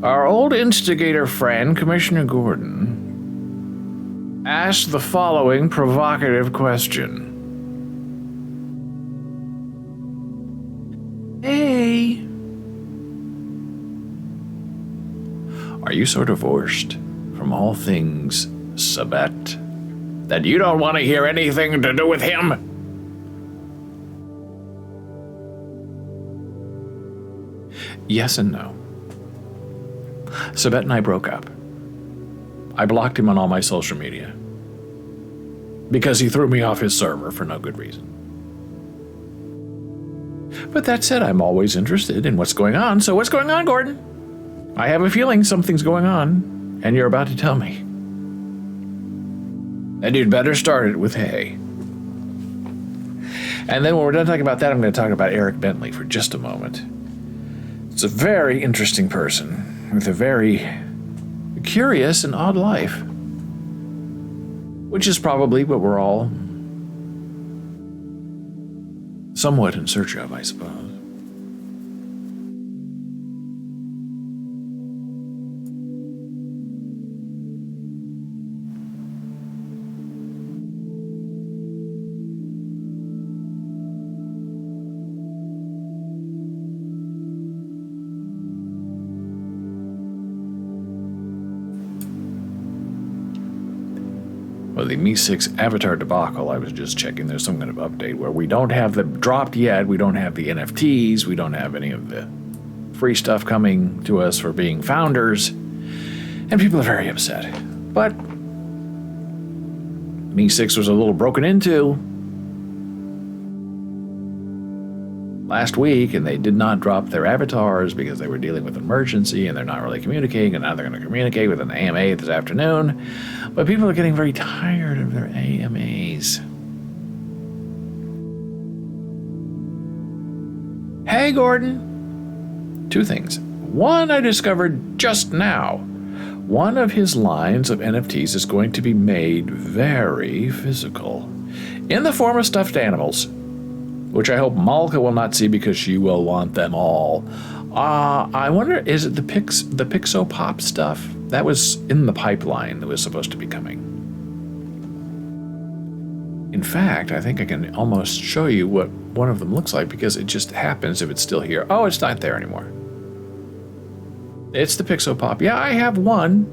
our old instigator friend, Commissioner Gordon, asked the following provocative question. Hey, are you so divorced from all things Sabet that you don't want to hear anything to do with him? Yes and no. Sabet and I broke up. I blocked him on all my social media because he threw me off his server for no good reason. But that said, I'm always interested in what's going on. So what's going on, Gordon? I have a feeling something's going on, and you're about to tell me. And you'd better start it with hey. And then when we're done talking about that, I'm going to talk about Eric Bentley for just a moment. It's a very interesting person with a very curious and odd life, which is probably what we're all somewhat in search of, I suppose. Well, the Mi 6 Avatar debacle, I was just checking, there's some kind of update where we don't have them dropped yet, we don't have the NFTs, we don't have any of the free stuff coming to us for being founders, and people are very upset. But Mi 6 was a little broken into last week, and they did not drop their avatars because they were dealing with an emergency and they're not really communicating, and now they're going to communicate with an AMA this afternoon. But people are getting very tired of their AMAs. Hey, Gordon. Two things. One, I discovered just now. One of his lines of NFTs is going to be made very physical, in the form of stuffed animals, which I hope Malka will not see because she will want them all. I wonder, is it the Pixo Pop stuff? That was in the pipeline that was supposed to be coming. In fact, I think I can almost show you what one of them looks like because it just happens if it's still here. Oh, it's not there anymore. It's the Pixo Pop. Yeah, I have one.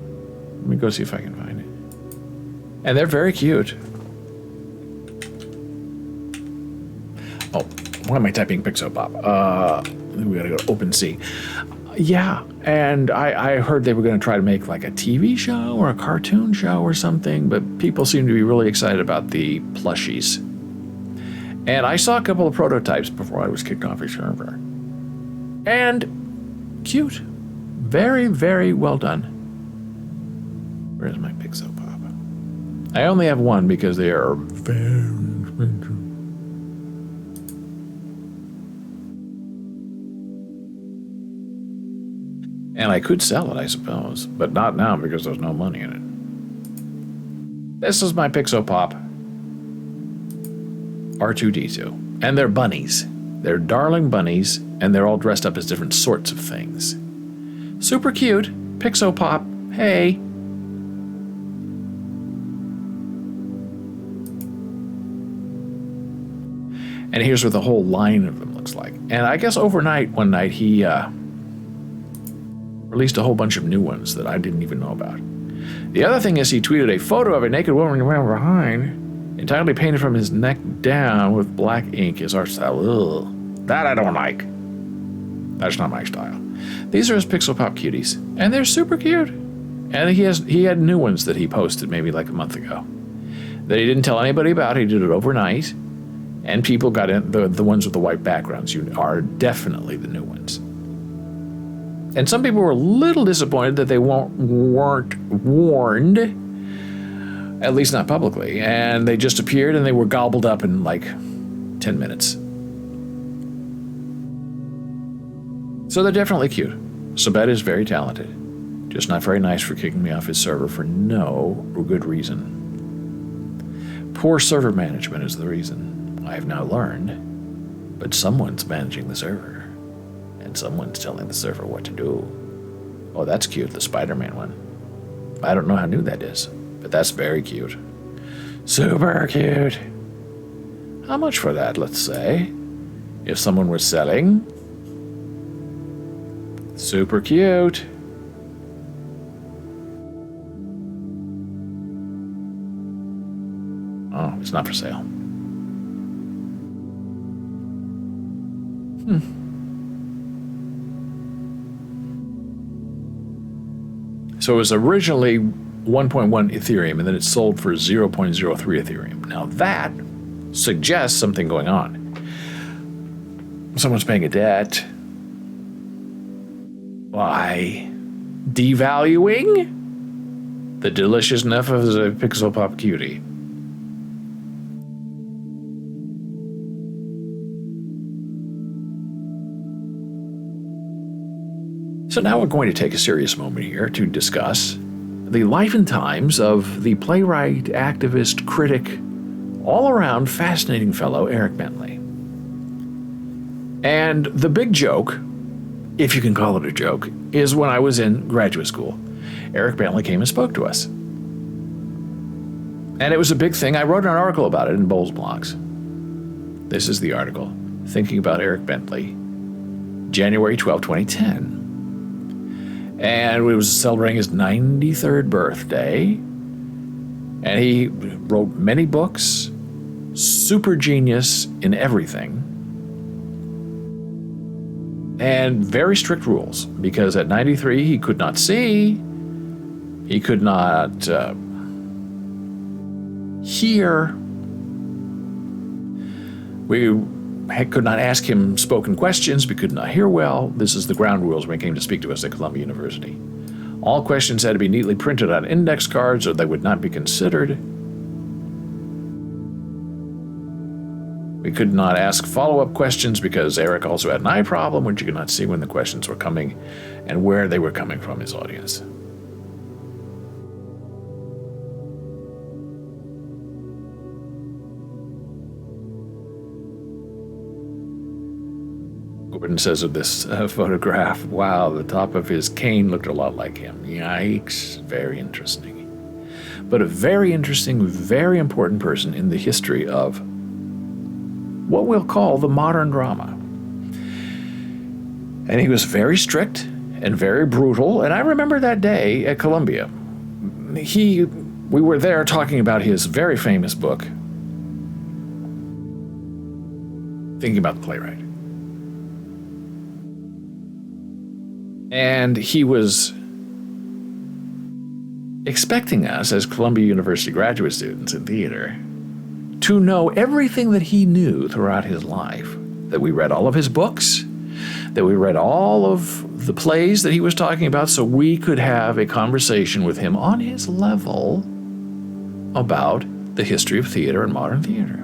Let me go see if I can find it. And they're very cute. Oh, why am I typing Pixo Pop? We gotta go to OpenSea. Yeah, and I heard they were gonna try to make like a TV show or a cartoon show or something, but people seem to be really excited about the plushies. And I saw a couple of prototypes before I was kicked off his server. And cute. Very, very well done. Where's my Pixo Pop? I only have one because they are very expensive. And I could sell it, I suppose, but not now because there's no money in it. This is my Pixo Pop R2-D2. And they're bunnies. They're darling bunnies, and they're all dressed up as different sorts of things. Super cute. Pixo Pop. Hey. And here's what the whole line of them looks like. And I guess overnight, one night, he released a whole bunch of new ones that I didn't even know about. The other thing is he tweeted a photo of a naked woman behind, entirely painted from his neck down with black ink. His art style. Ugh. That I don't like. That's not my style. These are his Pixel Pop cuties, and they're super cute. And he had new ones that he posted maybe like a month ago that he didn't tell anybody about. He did it overnight, and people got in. The ones with the white backgrounds are definitely the new ones. And some people were a little disappointed that they weren't warned, at least not publicly, and they just appeared and they were gobbled up in like 10 minutes. So they're definitely cute. Sabet is very talented. Just not very nice for kicking me off his server for no good reason. Poor server management is the reason, I have now learned. But someone's managing the server, and someone's telling the server what to do. Oh, that's cute, the Spider-Man one. I don't know how new that is, but that's very cute. Super cute. How much for that, let's say? If someone were selling. Super cute. Oh, it's not for sale. So it was originally 1.1 Ethereum, and then it sold for 0.03 Ethereum. Now that suggests something going on. Someone's paying a debt. Why? Devaluing the deliciousness of a pixel pop cutie. So now we're going to take a serious moment here to discuss the life and times of the playwright, activist, critic, all-around fascinating fellow Eric Bentley. And the big joke, if you can call it a joke, is when I was in graduate school. Eric Bentley came and spoke to us. And it was a big thing. I wrote an article about it in Boles blogs. This is the article, Thinking About Eric Bentley, January 12, 2010. And we was celebrating his 93rd birthday. And he wrote many books, super genius in everything. And very strict rules, because at 93 he could not see, he could not hear. We could not ask him spoken questions. We could not hear well. This is the ground rules when he came to speak to us at Columbia University. All questions had to be neatly printed on index cards or they would not be considered. We could not ask follow-up questions because Eric also had an eye problem, which you could not see when the questions were coming and where they were coming from his audience. Gordon says of this photograph, wow, the top of his cane looked a lot like him. Yikes, very interesting. But a very interesting, very important person in the history of what we'll call the modern drama. And he was very strict and very brutal. And I remember that day at Columbia. We were there talking about his very famous book, Thinking About the Playwright. And he was expecting us as Columbia University graduate students in theater to know everything that he knew throughout his life, that we read all of his books, that we read all of the plays that he was talking about so we could have a conversation with him on his level about the history of theater and modern theater.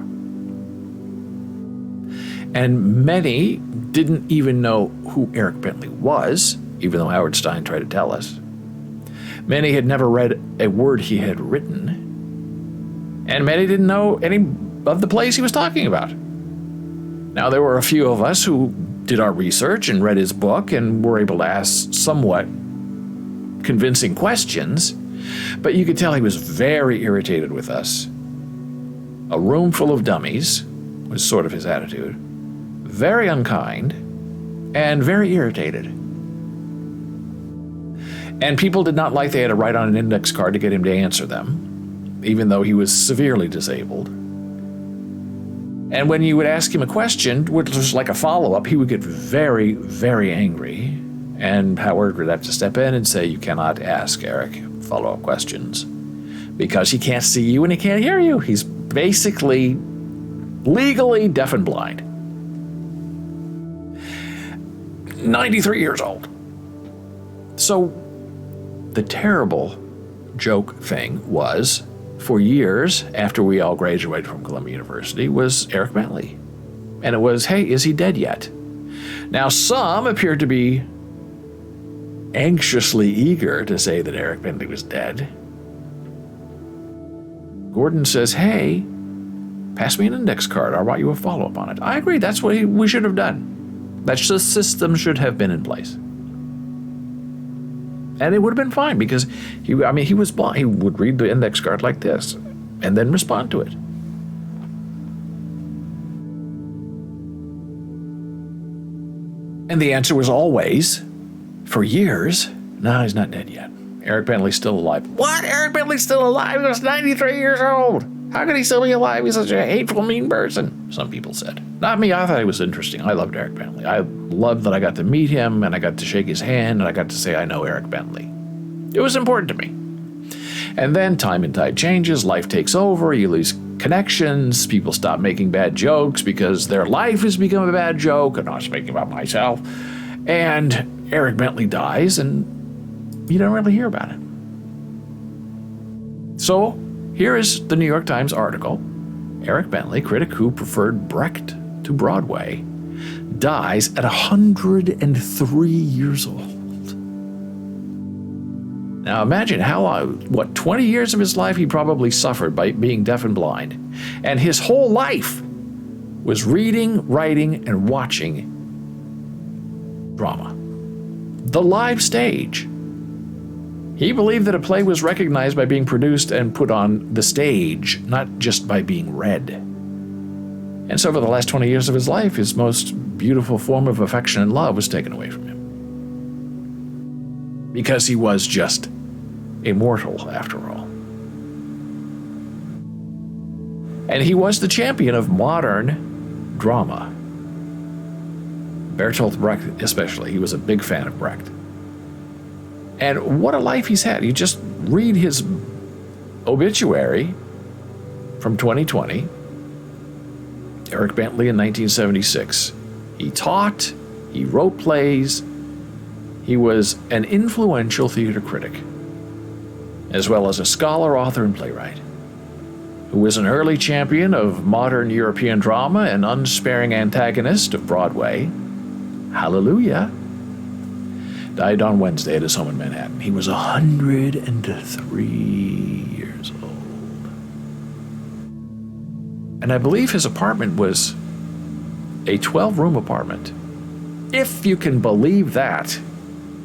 And many didn't even know who Eric Bentley was, even though Howard Stein tried to tell us. Many had never read a word he had written. And many didn't know any of the plays he was talking about. Now, there were a few of us who did our research and read his book and were able to ask somewhat convincing questions, but you could tell he was very irritated with us. A room full of dummies was sort of his attitude. Very unkind and very irritated. And people did not like they had to write on an index card to get him to answer them, even though he was severely disabled. And when you would ask him a question, which was like a follow-up, he would get very, very angry. And Howard would have to step in and say, you cannot ask Eric follow-up questions because he can't see you and he can't hear you. He's basically legally deaf and blind. 93 years old. So the terrible joke thing was, for years after we all graduated from Columbia University, was Eric Bentley. And it was, hey, is he dead yet? Now, some appeared to be anxiously eager to say that Eric Bentley was dead. Gordon says, hey, pass me an index card. I want you a follow-up on it. I agree. That's what we should have done. That's the system should have been in place. And it would have been fine because he was blind. He would read the index card like this and then respond to it. And the answer was always, for years, no, he's not dead yet. Eric Bentley's still alive. What? Eric Bentley's still alive? He was 93 years old. How could he still be alive? He's such a hateful, mean person, some people said. Not me. I thought he was interesting. I loved Eric Bentley. I loved that I got to meet him, and I got to shake his hand, and I got to say I know Eric Bentley. It was important to me. And then time and tide changes. Life takes over. You lose connections. People stop making bad jokes because their life has become a bad joke. I'm not speaking about myself. And Eric Bentley dies, and you don't really hear about it. So here is the New York Times article. Eric Bentley, critic who preferred Brecht to Broadway, dies at 103 years old. Now imagine how long, 20 years of his life he probably suffered by being deaf and blind. And his whole life was reading, writing, and watching drama. The live stage. He believed that a play was recognized by being produced and put on the stage, not just by being read. And so for the last 20 years of his life, his most beautiful form of affection and love was taken away from him. Because he was just immortal, after all. And he was the champion of modern drama. Bertolt Brecht especially. He was a big fan of Brecht. And what a life he's had. You just read his obituary from 2020. Eric Bentley in 1976. He taught, he wrote plays, he was an influential theater critic, as well as a scholar, author, and playwright, who was an early champion of modern European drama and unsparing antagonist of Broadway. Hallelujah. Died on Wednesday at his home in Manhattan. He was 103 years old. And I believe his apartment was a 12-room apartment. If you can believe that.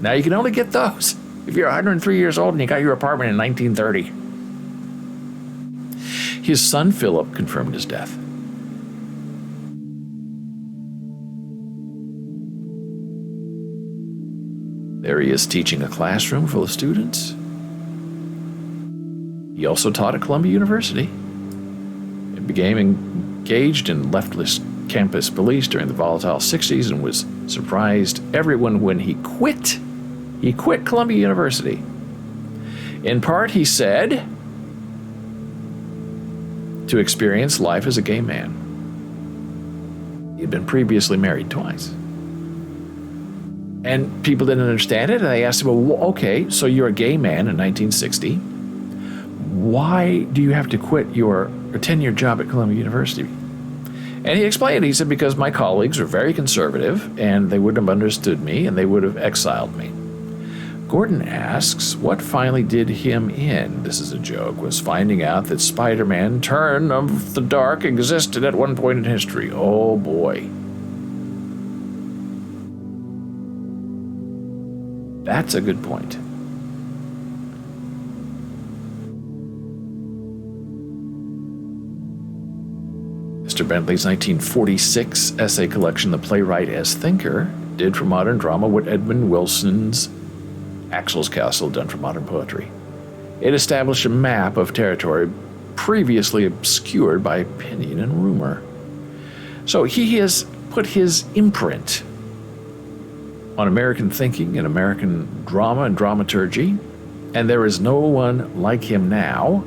Now, you can only get those if you're 103 years old and you got your apartment in 1930. His son, Philip, confirmed his death. There he is teaching a classroom full of students. He also taught at Columbia University and became engaged in leftist campus police during the volatile 60s and was surprised everyone when he quit. He quit Columbia University. In part, he said, to experience life as a gay man. He had been previously married twice. And people didn't understand it, and they asked him, well, okay, so you're a gay man in 1960. Why do you have to quit your tenured job at Columbia University? And he explained, he said, because my colleagues were very conservative, and they wouldn't have understood me, and they would have exiled me. Gordon asks, what finally did him in, this is a joke, was finding out that Spider-Man, Turn of the Dark, existed at one point in history. Oh boy. That's a good point. Mr. Bentley's 1946 essay collection, The Playwright as Thinker, did for modern drama what Edmund Wilson's Axel's Castle done for modern poetry. It established a map of territory previously obscured by opinion and rumor. So he has put his imprint on American thinking and American drama and dramaturgy, and there is no one like him now.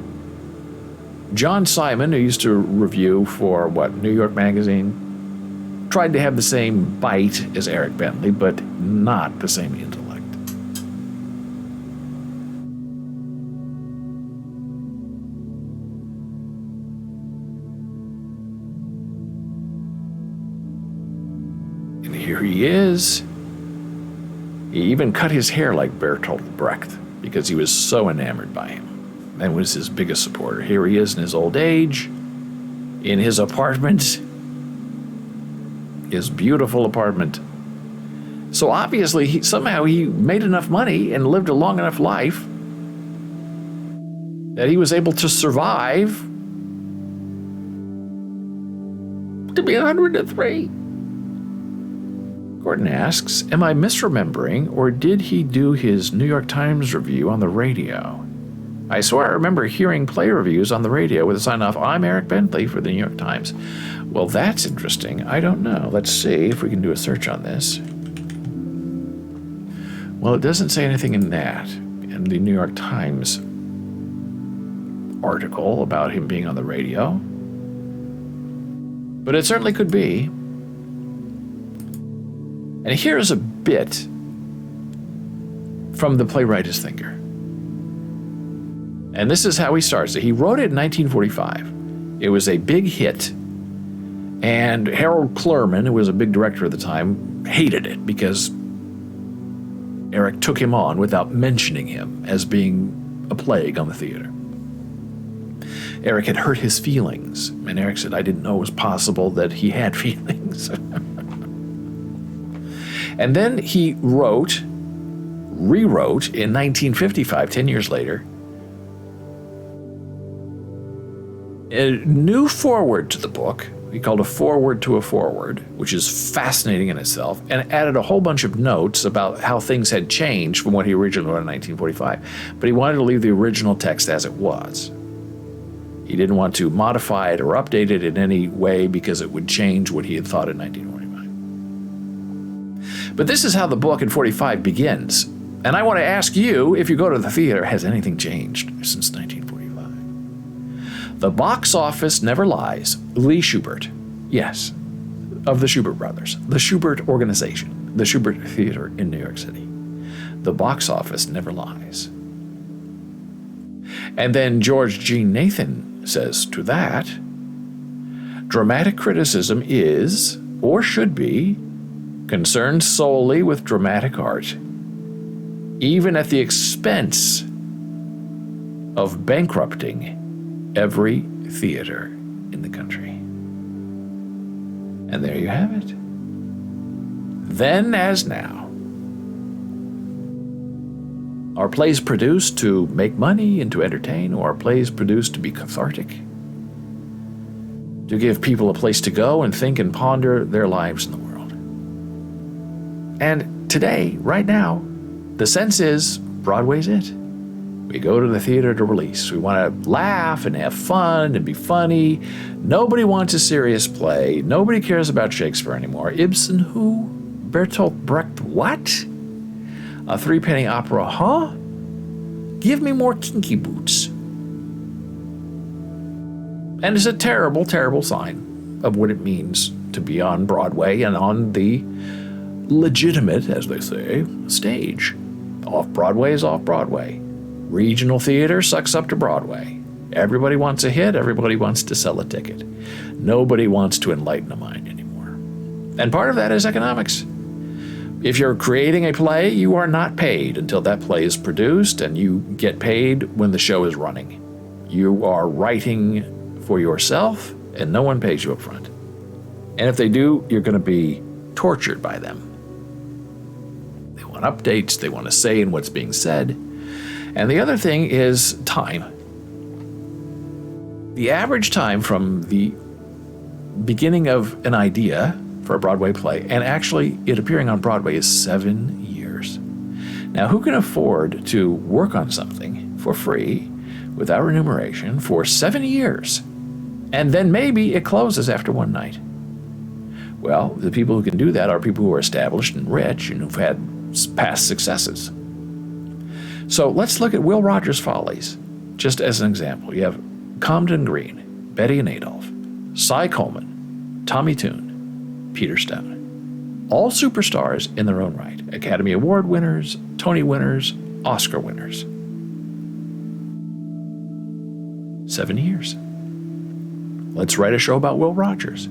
John Simon, who used to review for, New York Magazine, tried to have the same bite as Eric Bentley, but not the same intellect. And here he is, He even cut his hair like Bertolt Brecht because he was so enamored by him and was his biggest supporter. Here he is in his old age, in his apartment, his beautiful apartment. So obviously, somehow he made enough money and lived a long enough life that he was able to survive to be 103. Gordon asks, am I misremembering, or did he do his New York Times review on the radio? I swear I remember hearing play reviews on the radio with a sign-off, I'm Eric Bentley for the New York Times. Well, that's interesting. I don't know. Let's see if we can do a search on this. Well, it doesn't say anything in that, in the New York Times article about him being on the radio. But it certainly could be. And here's a bit from The Playwright is Thinker. And this is how he starts it. He wrote it in 1945. It was a big hit. And Harold Clurman, who was a big director at the time, hated it because Eric took him on without mentioning him as being a plague on the theater. Eric had hurt his feelings, and Eric said, I didn't know it was possible that he had feelings. And then he rewrote in 1955, 10 years later, a new foreword to the book. He called a foreword to a foreword, which is fascinating in itself, and added a whole bunch of notes about how things had changed from what he originally wrote in 1945. But he wanted to leave the original text as it was. He didn't want to modify it or update it in any way because it would change what he had thought in 1945. But this is how the book in 45 begins. And I want to ask you, if you go to the theater, has anything changed since 1945? The box office never lies. Lee Shubert, yes, of the Shubert brothers, the Shubert organization, the Shubert Theater in New York City. The box office never lies. And then George G. Nathan says to that, dramatic criticism is, or should be, concerned solely with dramatic art, even at the expense of bankrupting every theater in the country. And there you have it. Then as now, are plays produced to make money and to entertain, or are plays produced to be cathartic? To give people a place to go and think and ponder their lives in the world? And today, right now, the sense is Broadway's it. We go to the theater to release. We want to laugh and have fun and be funny. Nobody wants a serious play. Nobody cares about Shakespeare anymore. Ibsen who? Bertolt Brecht what? A three-penny opera, huh? Give me more Kinky Boots. And it's a terrible, terrible sign of what it means to be on Broadway and on the legitimate, as they say, stage. Off-Broadway is off-Broadway. Regional theater sucks up to Broadway. Everybody wants a hit. Everybody wants to sell a ticket. Nobody wants to enlighten a mind anymore. And part of that is economics. If you're creating a play, you are not paid until that play is produced, and you get paid when the show is running. You are writing for yourself, and no one pays you up front. And if they do, you're going to be tortured by them. They want updates, they want a say in what's being said. And the other thing is time. The average time from the beginning of an idea for a Broadway play and actually it appearing on Broadway is 7 years. Now, who can afford to work on something for free without remuneration for 7 years? And then maybe it closes after one night. Well, the people who can do that are people who are established and rich and who've had past successes. So let's look at Will Rogers' Follies, just as an example. You have Comden Green, Betty and Adolph, Cy Coleman, Tommy Tune, Peter Stone. All superstars in their own right. Academy Award winners, Tony winners, Oscar winners. 7 years. Let's write a show about Will Rogers.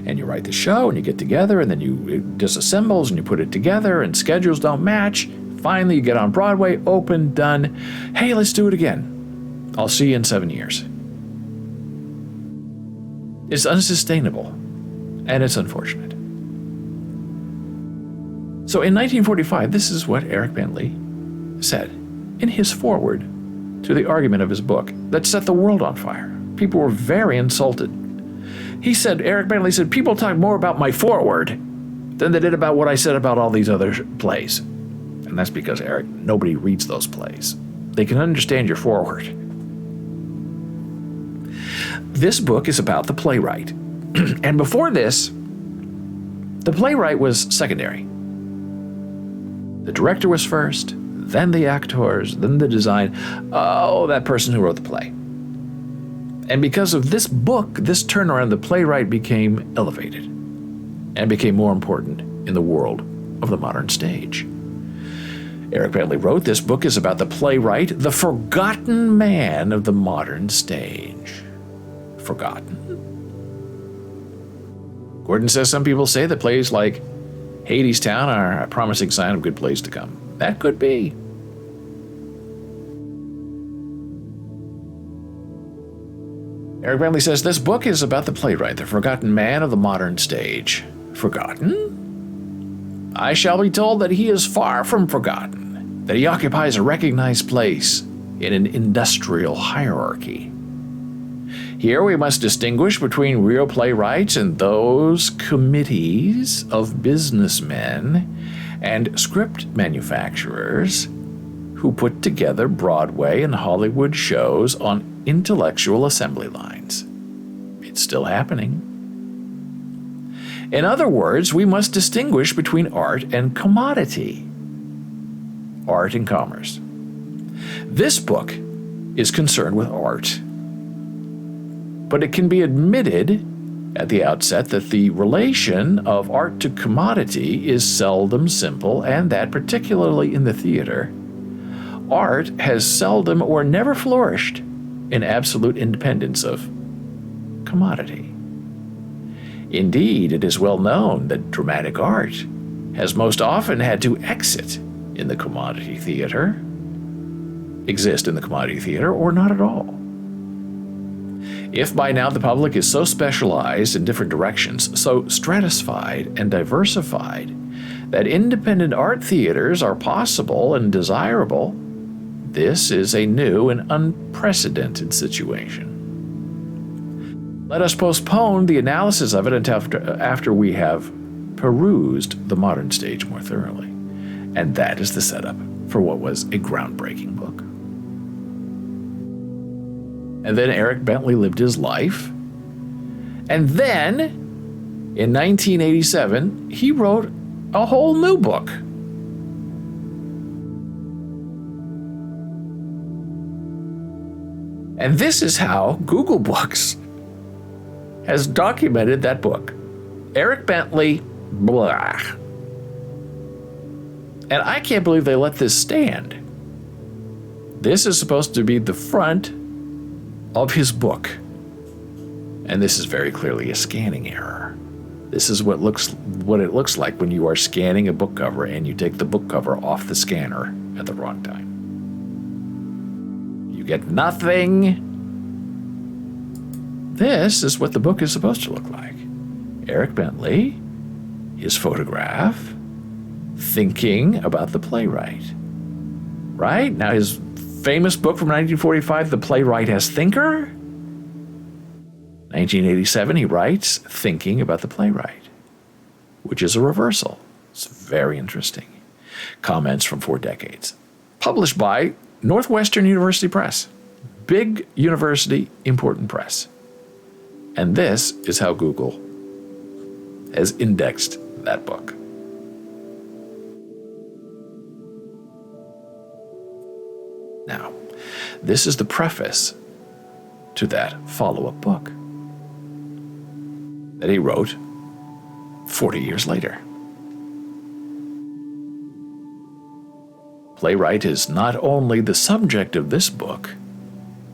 And you write the show, and you get together, and then it disassembles, and you put it together, and schedules don't match. Finally, you get on Broadway, open, done. Hey, let's do it again. I'll see you in 7 years. It's unsustainable, and it's unfortunate. So in 1945, this is what Eric Bentley said in his foreword to the argument of his book that set the world on fire. People were very insulted. Eric Bentley said, people talk more about my foreword than they did about what I said about all these other plays. And that's because, Eric, nobody reads those plays. They can understand your foreword. This book is about the playwright. And before this, the playwright was secondary. The director was first, then the actors, then the design. Oh, that person who wrote the play. And because of this book, this turnaround, the playwright became elevated and became more important in the world of the modern stage. Eric Bentley wrote, this book is about the playwright, the forgotten man of the modern stage. Forgotten. Gordon says some people say that plays like Hadestown are a promising sign of good plays to come. That could be. Eric Bentley says, this book is about the playwright, the forgotten man of the modern stage. Forgotten? I shall be told that he is far from forgotten, that he occupies a recognized place in an industrial hierarchy. Here we must distinguish between real playwrights and those committees of businessmen and script manufacturers who put together Broadway and Hollywood shows on intellectual assembly lines. It's still happening. In other words, we must distinguish between art and commodity. Art and commerce. This book is concerned with art. But it can be admitted at the outset that the relation of art to commodity is seldom simple, and that, particularly in the theater, art has seldom or never flourished in absolute independence of commodity. Indeed, it is well known that dramatic art has most often had to exist in the commodity theater, or not at all. If by now the public is so specialized in different directions, so stratified and diversified, that independent art theaters are possible and desirable, this is a new and unprecedented situation. Let us postpone the analysis of it until after we have perused the modern stage more thoroughly. And that is the setup for what was a groundbreaking book. And then Eric Bentley lived his life. And then, in 1987, he wrote a whole new book. And this is how Google Books has documented that book. Eric Bentley, blah. And I can't believe they let this stand. This is supposed to be the front of his book. And this is very clearly a scanning error. This is what it looks like when you are scanning a book cover and you take the book cover off the scanner at the wrong time. You get nothing. This is what the book is supposed to look like. Eric Bentley, his photograph, thinking about the playwright. Right? Now his famous book from 1945, The Playwright as Thinker. 1987, he writes, Thinking About the Playwright, which is a reversal. It's very interesting. Comments from 4 decades. Published by Northwestern University Press. Big university, important press. And this is how Google has indexed that book. Now, this is the preface to that follow-up book that he wrote 40 years later. Playwright is not only the subject of this book,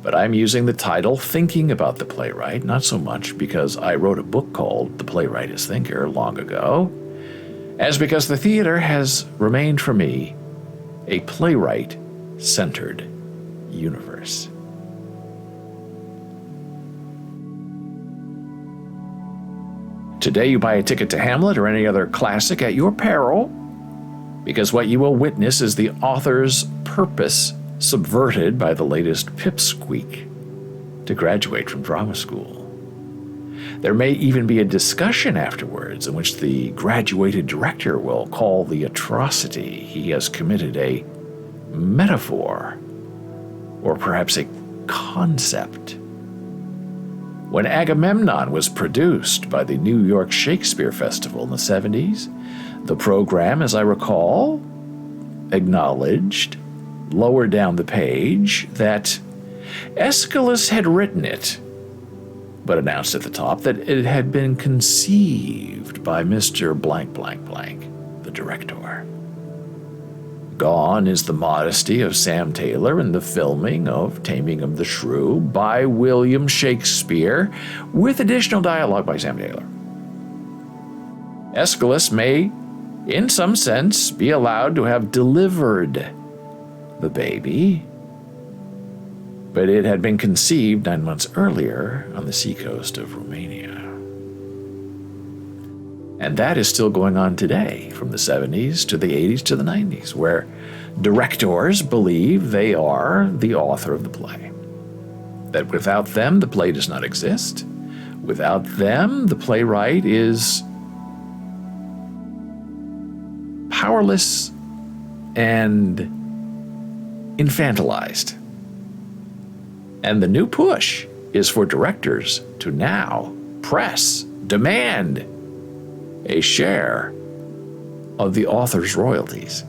But I'm using the title Thinking About the Playwright, not so much because I wrote a book called The Playwright as Thinker long ago, as because the theater has remained for me a playwright-centered universe. Today you buy a ticket to Hamlet or any other classic at your peril, because what you will witness is the author's purpose subverted by the latest pipsqueak to graduate from drama school. There may even be a discussion afterwards in which the graduated director will call the atrocity he has committed a metaphor, or perhaps a concept. When Agamemnon was produced by the New York Shakespeare Festival in the 70s, the program, as I recall, acknowledged, lower down the page, that Aeschylus had written it, but announced at the top that it had been conceived by Mr. Blank Blank Blank, the director. Gone is the modesty of Sam Taylor in the filming of Taming of the Shrew by William Shakespeare, with additional dialogue by Sam Taylor. Aeschylus may, in some sense, be allowed to have delivered the baby, but it had been conceived 9 months earlier on the seacoast of Romania. And that is still going on today, from the 70s to the 80s to the 90s, where directors believe they are the author of the play. That without them, the play does not exist. Without them, the playwright is powerless and infantilized. And the new push is for directors to now press, demand a share of the author's royalties.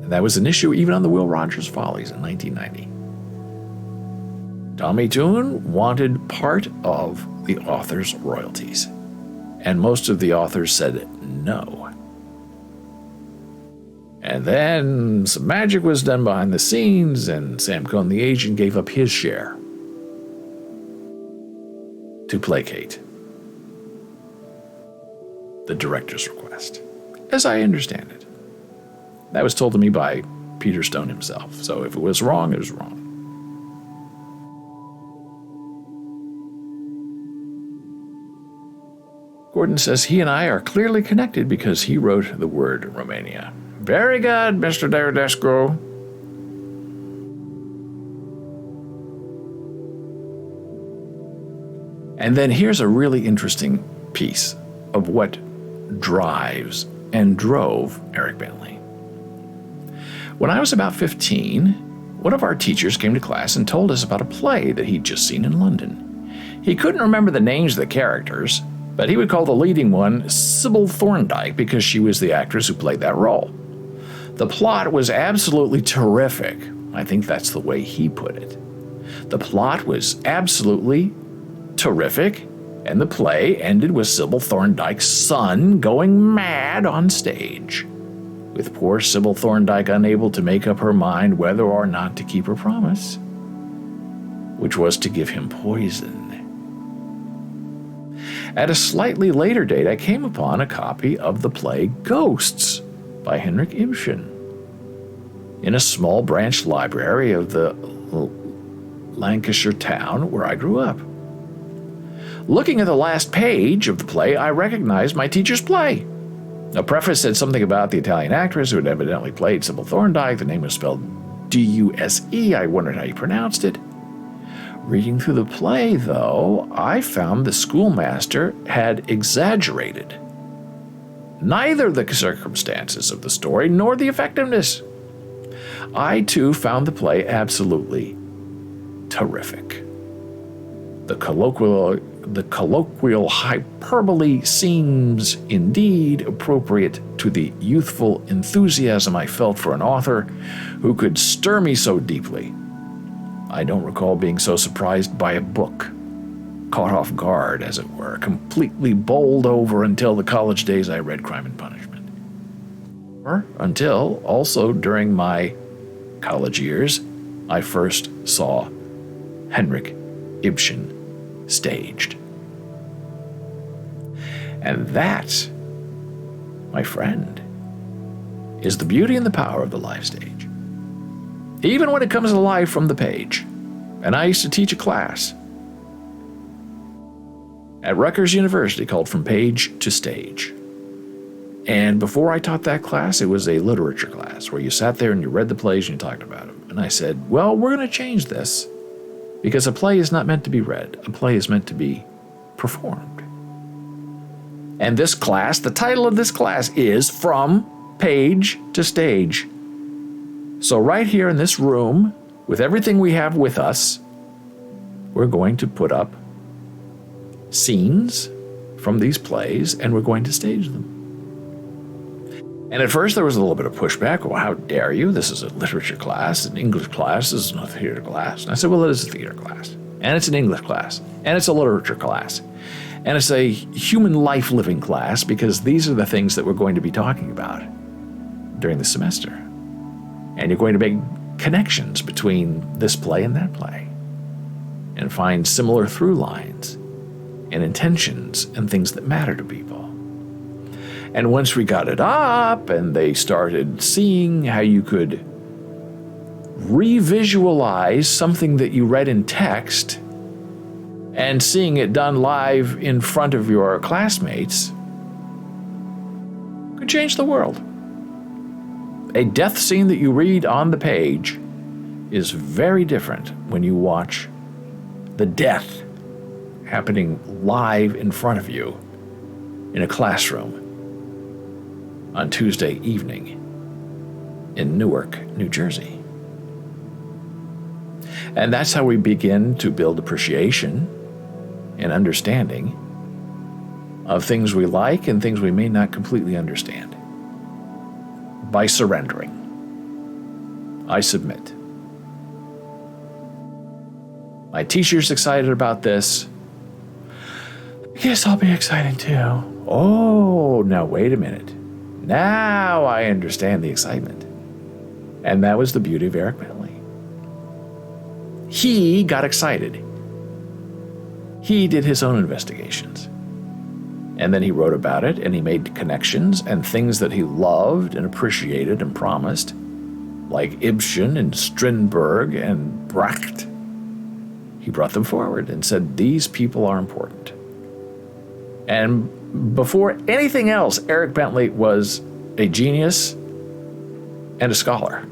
And that was an issue even on the Will Rogers Follies in 1990. Tommy Tune wanted part of the author's royalties, and most of the authors said no. And then some magic was done behind the scenes, and Sam Cohn, the agent, gave up his share to placate the director's request, as I understand it. That was told to me by Peter Stone himself, so if it was wrong, it was wrong. Gordon says he and I are clearly connected because he wrote the word Romania. Very good, Mr. Deredesco. And then here's a really interesting piece of what drives and drove Eric Bentley. When I was about 15, one of our teachers came to class and told us about a play that he'd just seen in London. He couldn't remember the names of the characters, but he would call the leading one Sybil Thorndike because she was the actress who played that role. The plot was absolutely terrific. I think that's the way he put it. The plot was absolutely terrific, and the play ended with Sybil Thorndike's son going mad on stage, with poor Sybil Thorndike unable to make up her mind whether or not to keep her promise, which was to give him poison. At a slightly later date, I came upon a copy of the play Ghosts by Henrik Ibsen in a small branch library of the Lancashire town where I grew up. Looking at the last page of the play, I recognized my teacher's play. A preface said something about the Italian actress who had evidently played Sybil Thorndike. The name was spelled D-U-S-E. I wondered how you pronounced it. Reading through the play, though, I found the schoolmaster had exaggerated neither the circumstances of the story nor the effectiveness. I, too, found the play absolutely terrific. The colloquial hyperbole seems indeed appropriate to the youthful enthusiasm I felt for an author who could stir me so deeply. I don't recall being so surprised by a book, caught off guard, as it were, completely bowled over until the college days I read Crime and Punishment. Or until, also during my college years, I first saw Henrik Ibsen staged. And that, my friend, is the beauty and the power of the live stage. Even when it comes alive from the page. And I used to teach a class at Rutgers University called From Page to Stage. And before I taught that class, it was a literature class where you sat there and you read the plays and you talked about them. And I said, well, we're going to change this because a play is not meant to be read. A play is meant to be performed. And this class, the title of this class is From Page to Stage. So right here in this room, with everything we have with us, we're going to put up scenes from these plays and we're going to stage them. And at first there was a little bit of pushback. Well, how dare you? This is a literature class, an English class. This is not a theater class. And I said, well, it is a theater class. And it's an English class. And it's a literature class. And it's a human life living class because these are the things that we're going to be talking about during the semester. And you're going to make connections between this play and that play and find similar through lines and intentions and things that matter to people. And once we got it up and they started seeing how you could re-visualize something that you read in text and seeing it done live in front of your classmates could change the world. A death scene that you read on the page is very different when you watch the death happening live in front of you in a classroom on Tuesday evening in Newark, New Jersey. And that's how we begin to build appreciation and understanding of things we like and things we may not completely understand. By surrendering. I submit. My teacher's excited about this. I guess I'll be excited too. Oh, now wait a minute. Now I understand the excitement. And that was the beauty of Eric Bentley. He got excited. He did his own investigations. And then he wrote about it and he made connections and things that he loved and appreciated and promised, like Ibsen and Strindberg and Brecht. He brought them forward and said, these people are important. And before anything else, Eric Bentley was a genius and a scholar.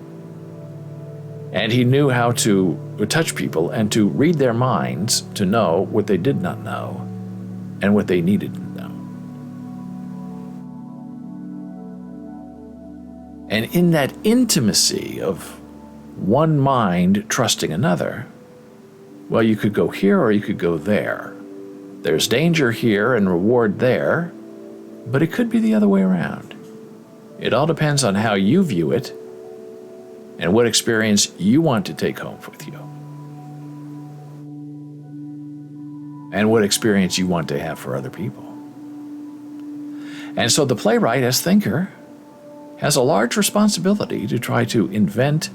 And he knew how to touch people and to read their minds to know what they did not know and what they needed to know. And in that intimacy of one mind trusting another, well, you could go here or you could go there. There's danger here and reward there, but it could be the other way around. It all depends on how you view it and what experience you want to take home with you. And what experience you want to have for other people. And so the playwright, as thinker, has a large responsibility to try to invent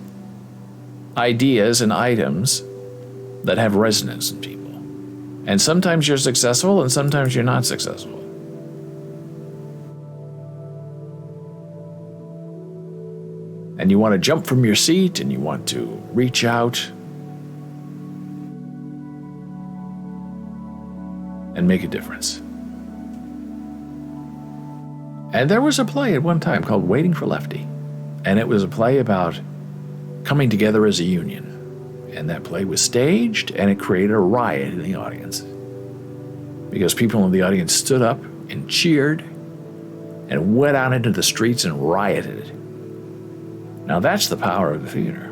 ideas and items that have resonance in people. And sometimes you're successful and sometimes you're not successful. And you want to jump from your seat and you want to reach out and make a difference. And there was a play at one time called Waiting for Lefty. And it was a play about coming together as a union. And that play was staged, and it created a riot in the audience. Because people in the audience stood up and cheered and went out into the streets and rioted. Now that's the power of the theater.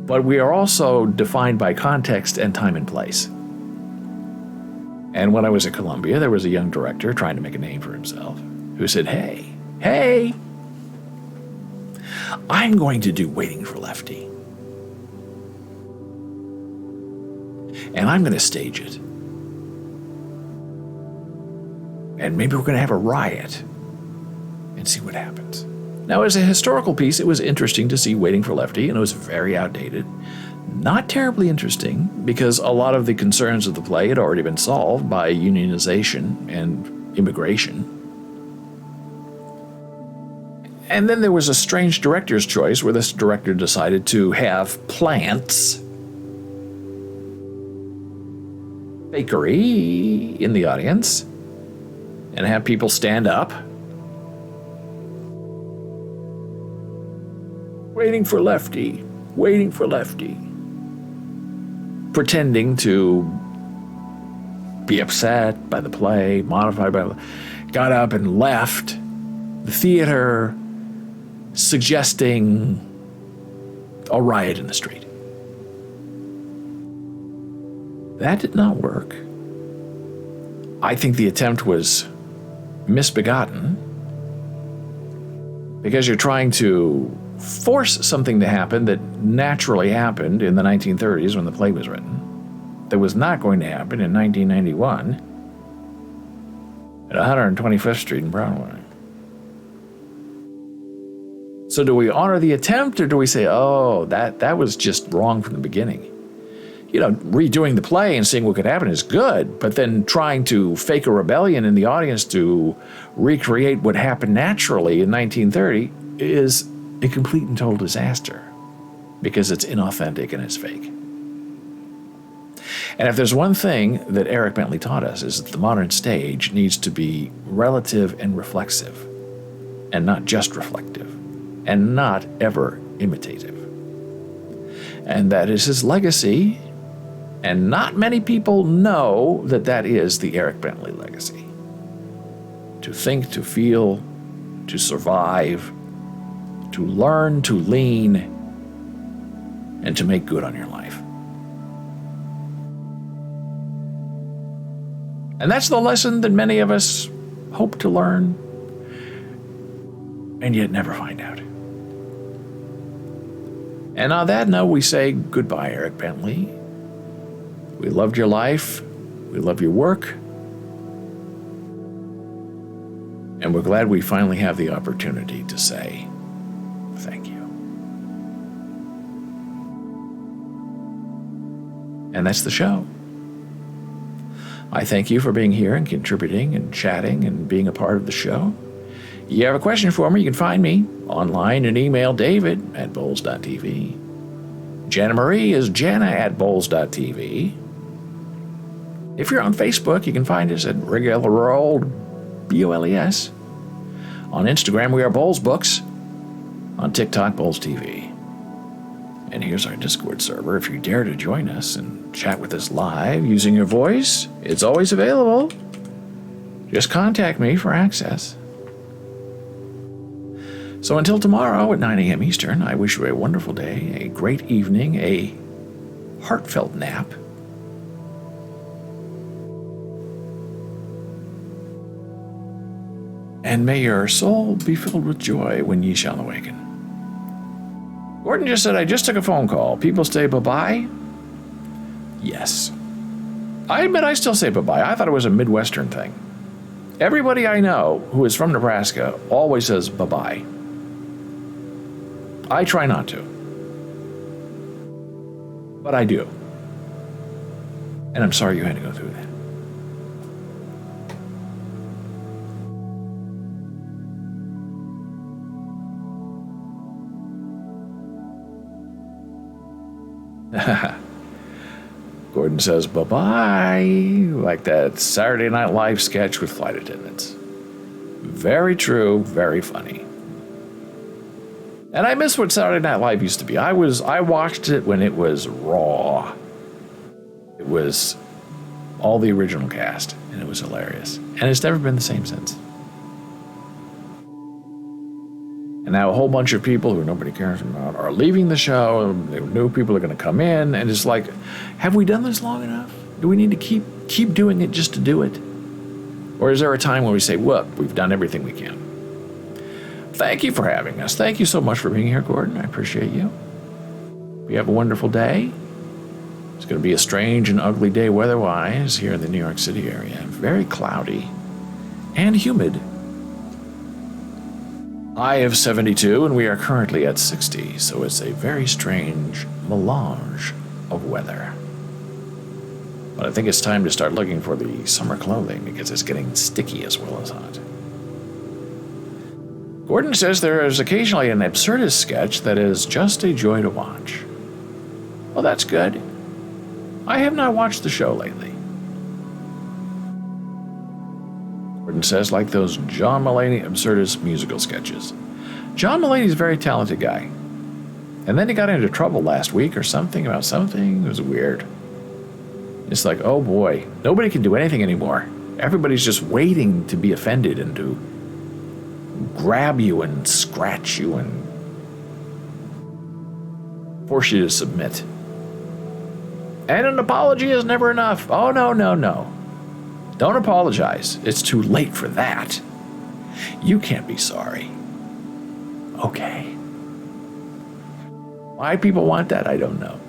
But we are also defined by context and time and place. And when I was at Columbia, there was a young director trying to make a name for himself who said, hey, I'm going to do Waiting for Lefty. And I'm going to stage it. And maybe we're going to have a riot and see what happens. Now, as a historical piece, it was interesting to see Waiting for Lefty, and it was very outdated. Not terribly interesting, because a lot of the concerns of the play had already been solved by unionization and immigration. And then there was a strange director's choice where this director decided to have plants, bakery in the audience, and have people stand up, waiting for Lefty, pretending to be upset by the play, modified by the got up and left the theater, suggesting a riot in the street. That did not work. I think the attempt was misbegotten because you're trying to force something to happen that naturally happened in the 1930s when the play was written, that was not going to happen in 1991 at 125th Street in Broadway. So do we honor the attempt, or do we say, oh, that was just wrong from the beginning? You know, redoing the play and seeing what could happen is good, but then trying to fake a rebellion in the audience to recreate what happened naturally in 1930 is a complete and total disaster because it's inauthentic and it's fake. And if there's one thing that Eric Bentley taught us is that the modern stage needs to be relative and reflexive, and not just reflective, and not ever imitative. And that is his legacy, and not many people know that that is the Eric Bentley legacy. To think, to feel, to survive, to learn, to lean, and to make good on your life. And that's the lesson that many of us hope to learn, and yet never find out. And on that note, we say goodbye, Eric Bentley. We loved your life. We love your work. And we're glad we finally have the opportunity to say thank you. And that's the show. I thank you for being here and contributing and chatting and being a part of the show. You have a question for me, you can find me online and email david@boles.tv. Jana Marie is jana@boles.tv. If you're on Facebook, you can find us at regular old BOLES. On Instagram, we are Boles Books. On TikTok, Boles TV. And here's our Discord server. If you dare to join us and chat with us live using your voice, it's always available. Just contact me for access. So until tomorrow at 9 a.m. Eastern, I wish you a wonderful day, a great evening, a heartfelt nap. And may your soul be filled with joy when ye shall awaken. Gordon just said, I just took a phone call. People say bye-bye? Yes. I admit I still say bye-bye. I thought it was a Midwestern thing. Everybody I know who is from Nebraska always says bye-bye. I try not to. But I do. And I'm sorry you had to go through that. Gordon says bye-bye, like that Saturday Night Live sketch with flight attendants. Very true, very funny. And I miss what Saturday Night Live used to be. I watched it when it was raw. It was all the original cast, and it was hilarious. And it's never been the same since. And now a whole bunch of people who nobody cares about are leaving the show. New people are going to come in, and it's like, have we done this long enough? Do we need to keep doing it just to do it? Or is there a time when we say, look, we've done everything we can? Thank you for having us. Thank you so much for being here, Gordon. I appreciate you. You have a wonderful day. It's going to be a strange and ugly day weather-wise here in the New York City area. Very cloudy and humid. high of 72, and we are currently at 60, so it's a very strange melange of weather. But I think it's time to start looking for the summer clothing because it's getting sticky as well as hot. Gordon says there is occasionally an absurdist sketch that is just a joy to watch. Well, that's good. I have not watched the show lately. Gordon says, like those John Mulaney absurdist musical sketches. John Mulaney's a very talented guy. And then he got into trouble last week or something about something. It was weird. It's like, oh boy, nobody can do anything anymore. Everybody's just waiting to be offended and to grab you and scratch you and force you to submit. And an apology is never enough. Oh, no. Don't apologize. It's too late for that. You can't be sorry. Okay. Why people want that, I don't know.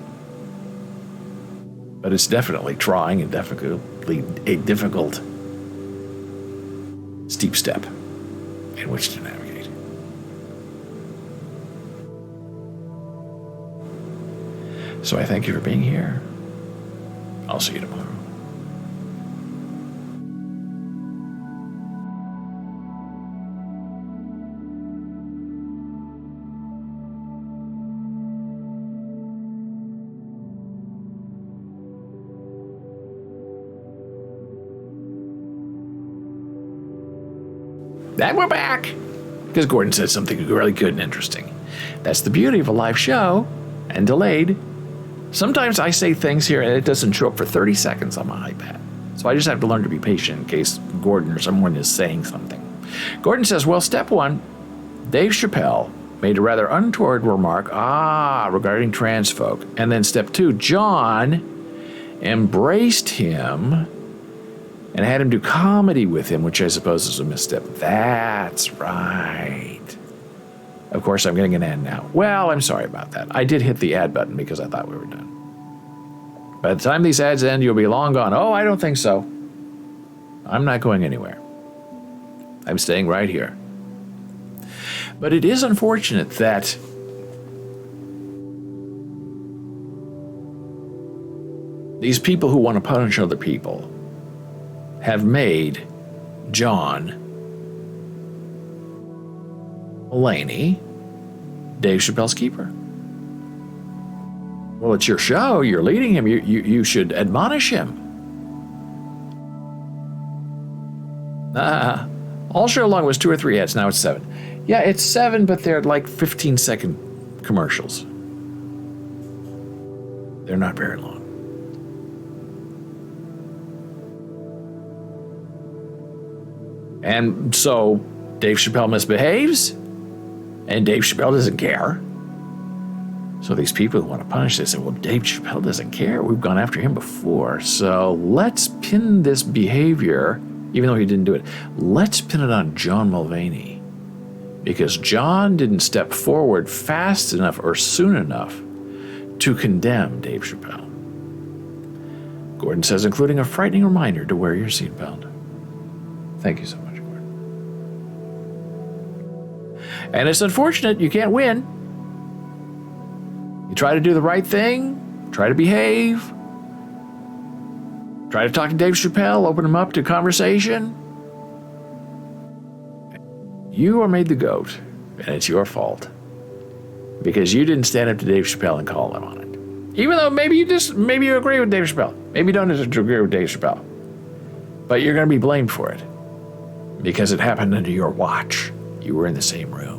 But it's definitely trying and definitely a difficult, steep step in which to navigate. So I thank you for being here. I'll see you tomorrow. And we're back! Because Gordon said something really good and interesting. That's the beauty of a live show, and delayed. Sometimes I say things here and it doesn't show up for 30 seconds on my iPad. So I just have to learn to be patient in case Gordon or someone is saying something. Gordon says, well, step one, Dave Chappelle made a rather untoward remark, regarding trans folk. And then step two, John embraced him and had him do comedy with him, which I suppose is a misstep. That's right. Of course, I'm getting an ad now. Well, I'm sorry about that. I did hit the ad button because I thought we were done. By the time these ads end, you'll be long gone. Oh, I don't think so. I'm not going anywhere. I'm staying right here. But it is unfortunate that these people who want to punish other people have made John Mulaney Dave Chappelle's keeper. Well, it's your show. You're leading him. You should admonish him. All show long was 2 or 3 ads. Now it's 7. Yeah, it's 7, but they're like 15-second commercials. They're not very long. And so Dave Chappelle misbehaves, and Dave Chappelle doesn't care. So these people who want to punish this say, well, Dave Chappelle doesn't care. We've gone after him before. So let's pin this behavior, even though he didn't do it, let's pin it on John Mulvaney. Because John didn't step forward fast enough or soon enough to condemn Dave Chappelle. Gordon says, including a frightening reminder to wear your seatbelt. Thank you so much. And it's unfortunate you can't win. You try to do the right thing, try to behave, try to talk to Dave Chappelle, open him up to conversation. You are made the goat, and it's your fault. Because you didn't stand up to Dave Chappelle and call him on it. Even though maybe you agree with Dave Chappelle. Maybe you don't agree with Dave Chappelle. But you're going to be blamed for it. Because it happened under your watch. You were in the same room.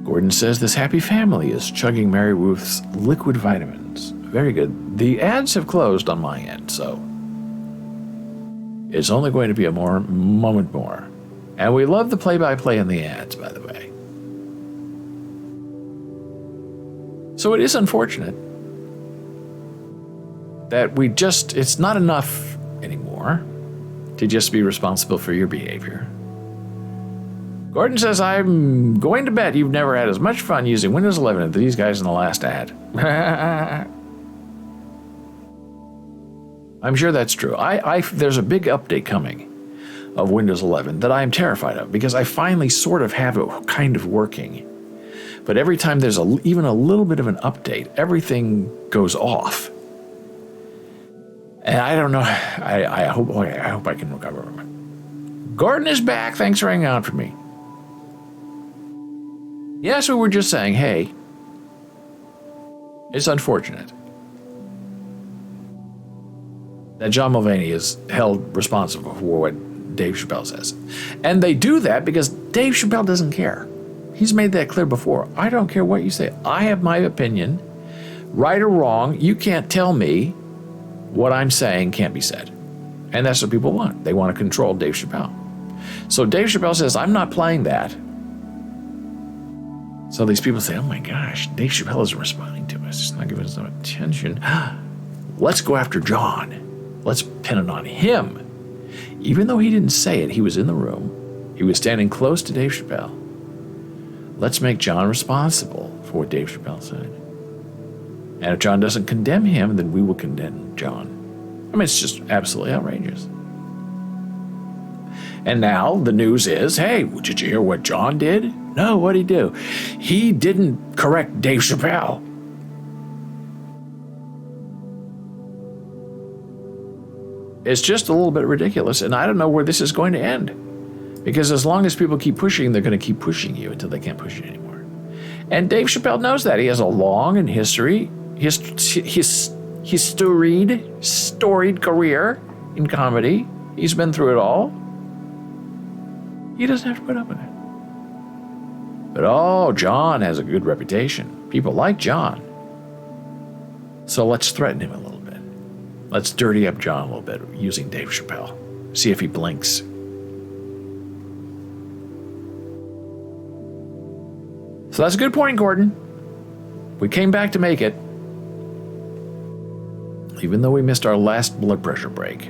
Gordon says this happy family is chugging Mary Ruth's liquid vitamins. Very good. The ads have closed on my end, so it's only going to be a moment more. And we love the play-by-play in the ads, by the way. So it is unfortunate that it's not enough anymore to just be responsible for your behavior. Gordon says, I'm going to bet you've never had as much fun using Windows 11 as these guys in the last ad. I'm sure that's true. There's a big update coming of Windows 11 that I am terrified of, because I finally sort of have it kind of working. But every time there's even a little bit of an update, everything goes off. And I don't know. I hope I can recover. Gordon is back. Thanks for hanging out for me. Yeah, so we're just saying, hey, it's unfortunate that John Mulvaney is held responsible for what Dave Chappelle says. And they do that because Dave Chappelle doesn't care. He's made that clear before. I don't care what you say. I have my opinion. Right or wrong, you can't tell me what I'm saying can't be said. And that's what people want. They want to control Dave Chappelle. So Dave Chappelle says, I'm not playing that. So these people say, oh my gosh, Dave Chappelle isn't responding to us. He's not giving us no attention. Let's go after John. Let's pin it on him. Even though he didn't say it, he was in the room. He was standing close to Dave Chappelle. Let's make John responsible for what Dave Chappelle said. And if John doesn't condemn him, then we will condemn John. I mean, it's just absolutely outrageous. And now the news is, hey, did you hear what John did? No, what'd he do? He didn't correct Dave Chappelle. It's just a little bit ridiculous, and I don't know where this is going to end. Because as long as people keep pushing, they're going to keep pushing you until they can't push you anymore. And Dave Chappelle knows that. He has a long and storied career in comedy. He's been through it all. He doesn't have to put up with it. But John has a good reputation. People like John. So let's threaten him a little bit. Let's dirty up John a little bit using Dave Chappelle. See if he blinks. So that's a good point, Gordon. We came back to make it. Even though we missed our last blood pressure break.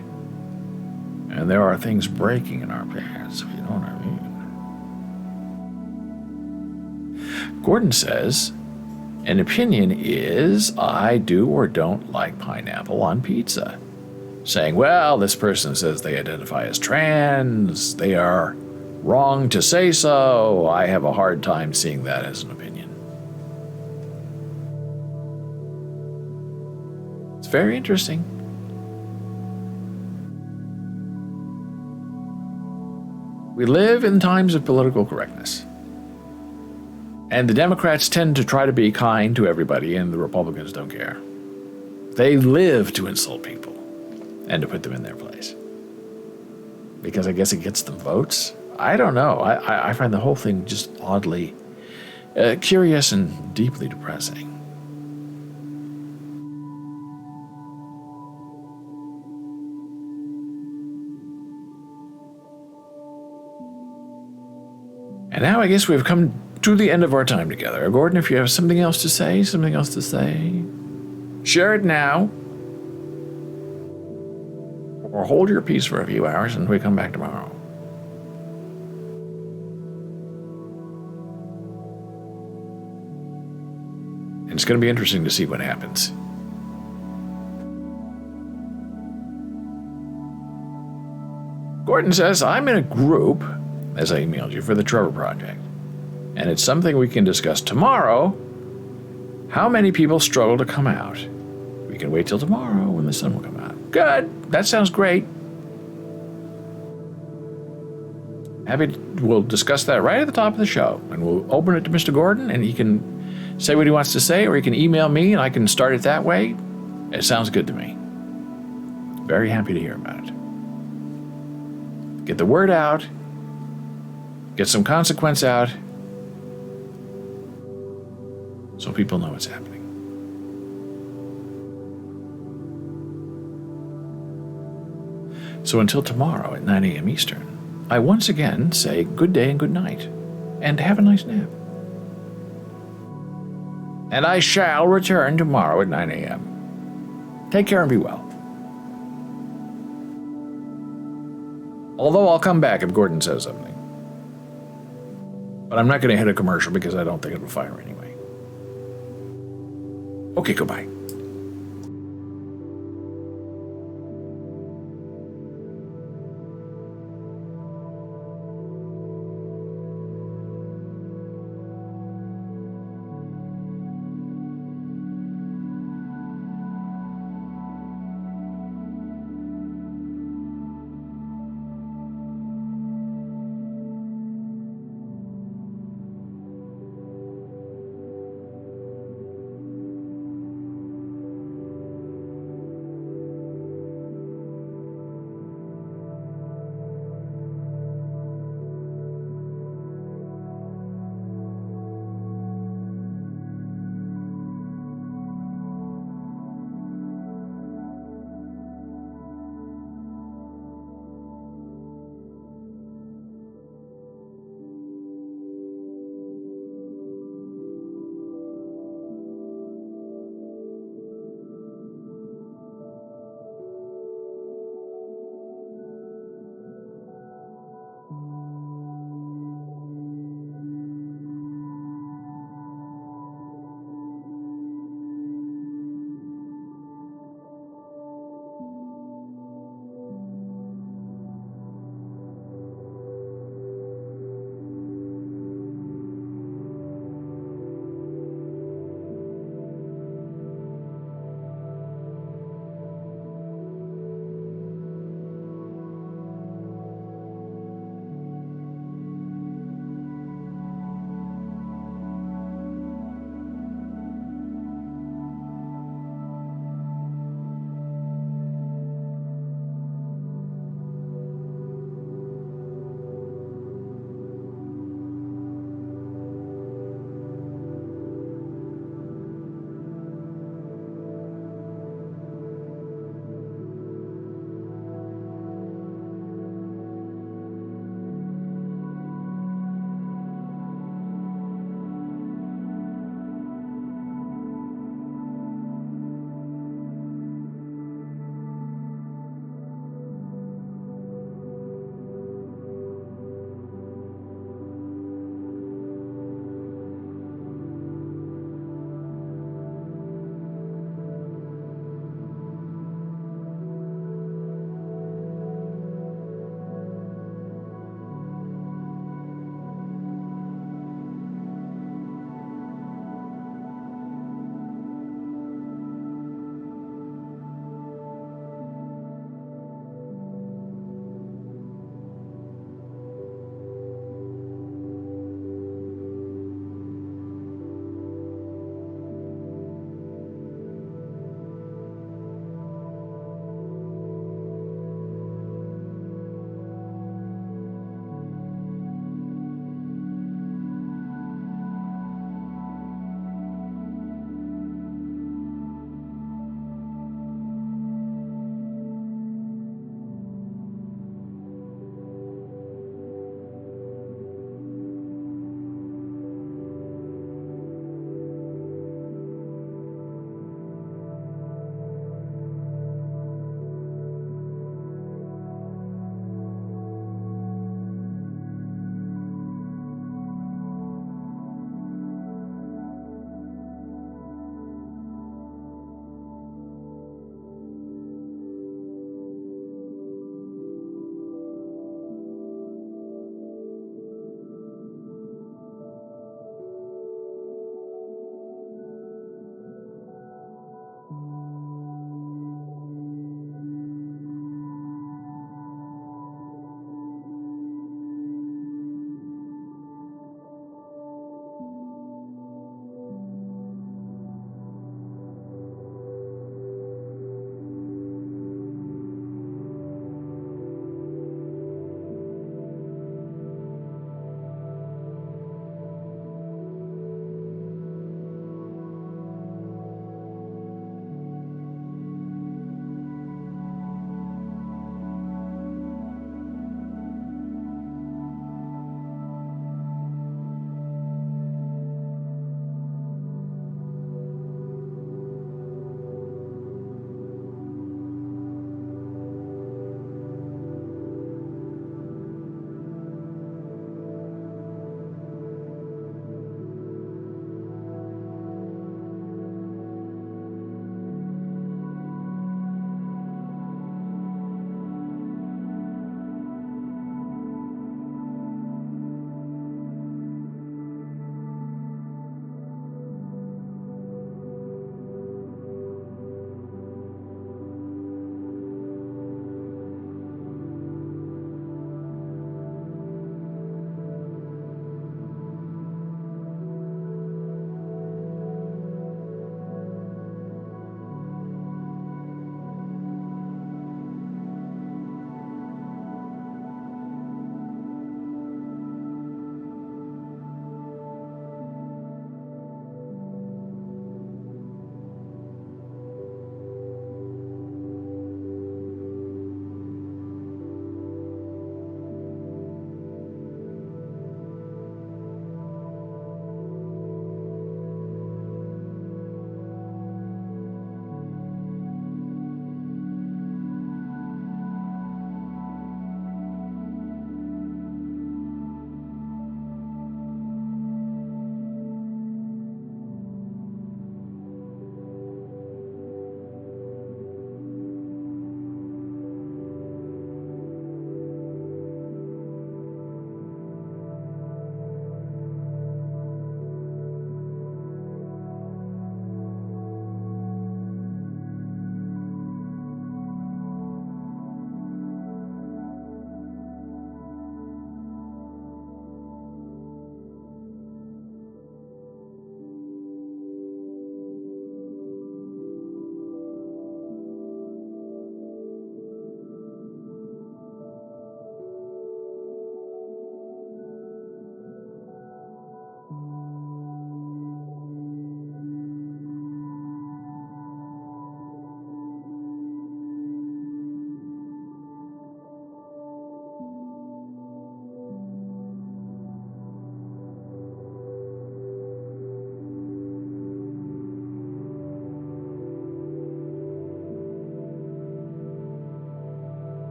And there are things breaking in our pants, if you know what I mean. Gordon says, an opinion is I do or don't like pineapple on pizza. Saying, well, this person says they identify as trans. They are wrong to say so. I have a hard time seeing that as an opinion. It's very interesting. We live in times of political correctness. And the Democrats tend to try to be kind to everybody, and the Republicans don't care. They live to insult people and to put them in their place. Because I guess it gets them votes. I don't know. I find the whole thing just oddly curious and deeply depressing. And now I guess we've come to the end of our time together. Gordon, if you have something else to say, share it now. Or hold your peace for a few hours and we come back tomorrow. And it's going to be interesting to see what happens. Gordon says, I'm in a group, as I emailed you, for the Trevor Project. And it's something we can discuss tomorrow. How many people struggle to come out? We can wait till tomorrow when the sun will come out. Good. That sounds great. We'll discuss that right at the top of the show. And we'll open it to Mr. Gordon, and he can say what he wants to say, or he can email me, and I can start it that way. It sounds good to me. Very happy to hear about it. Get the word out. Get some consequence out. So people know what's happening. So until tomorrow at 9 a.m. Eastern, I once again say good day and good night, and have a nice nap. And I shall return tomorrow at 9 a.m. Take care and be well. Although I'll come back if Gordon says something. But I'm not going to hit a commercial because I don't think it'll fire anyway. Okay, goodbye.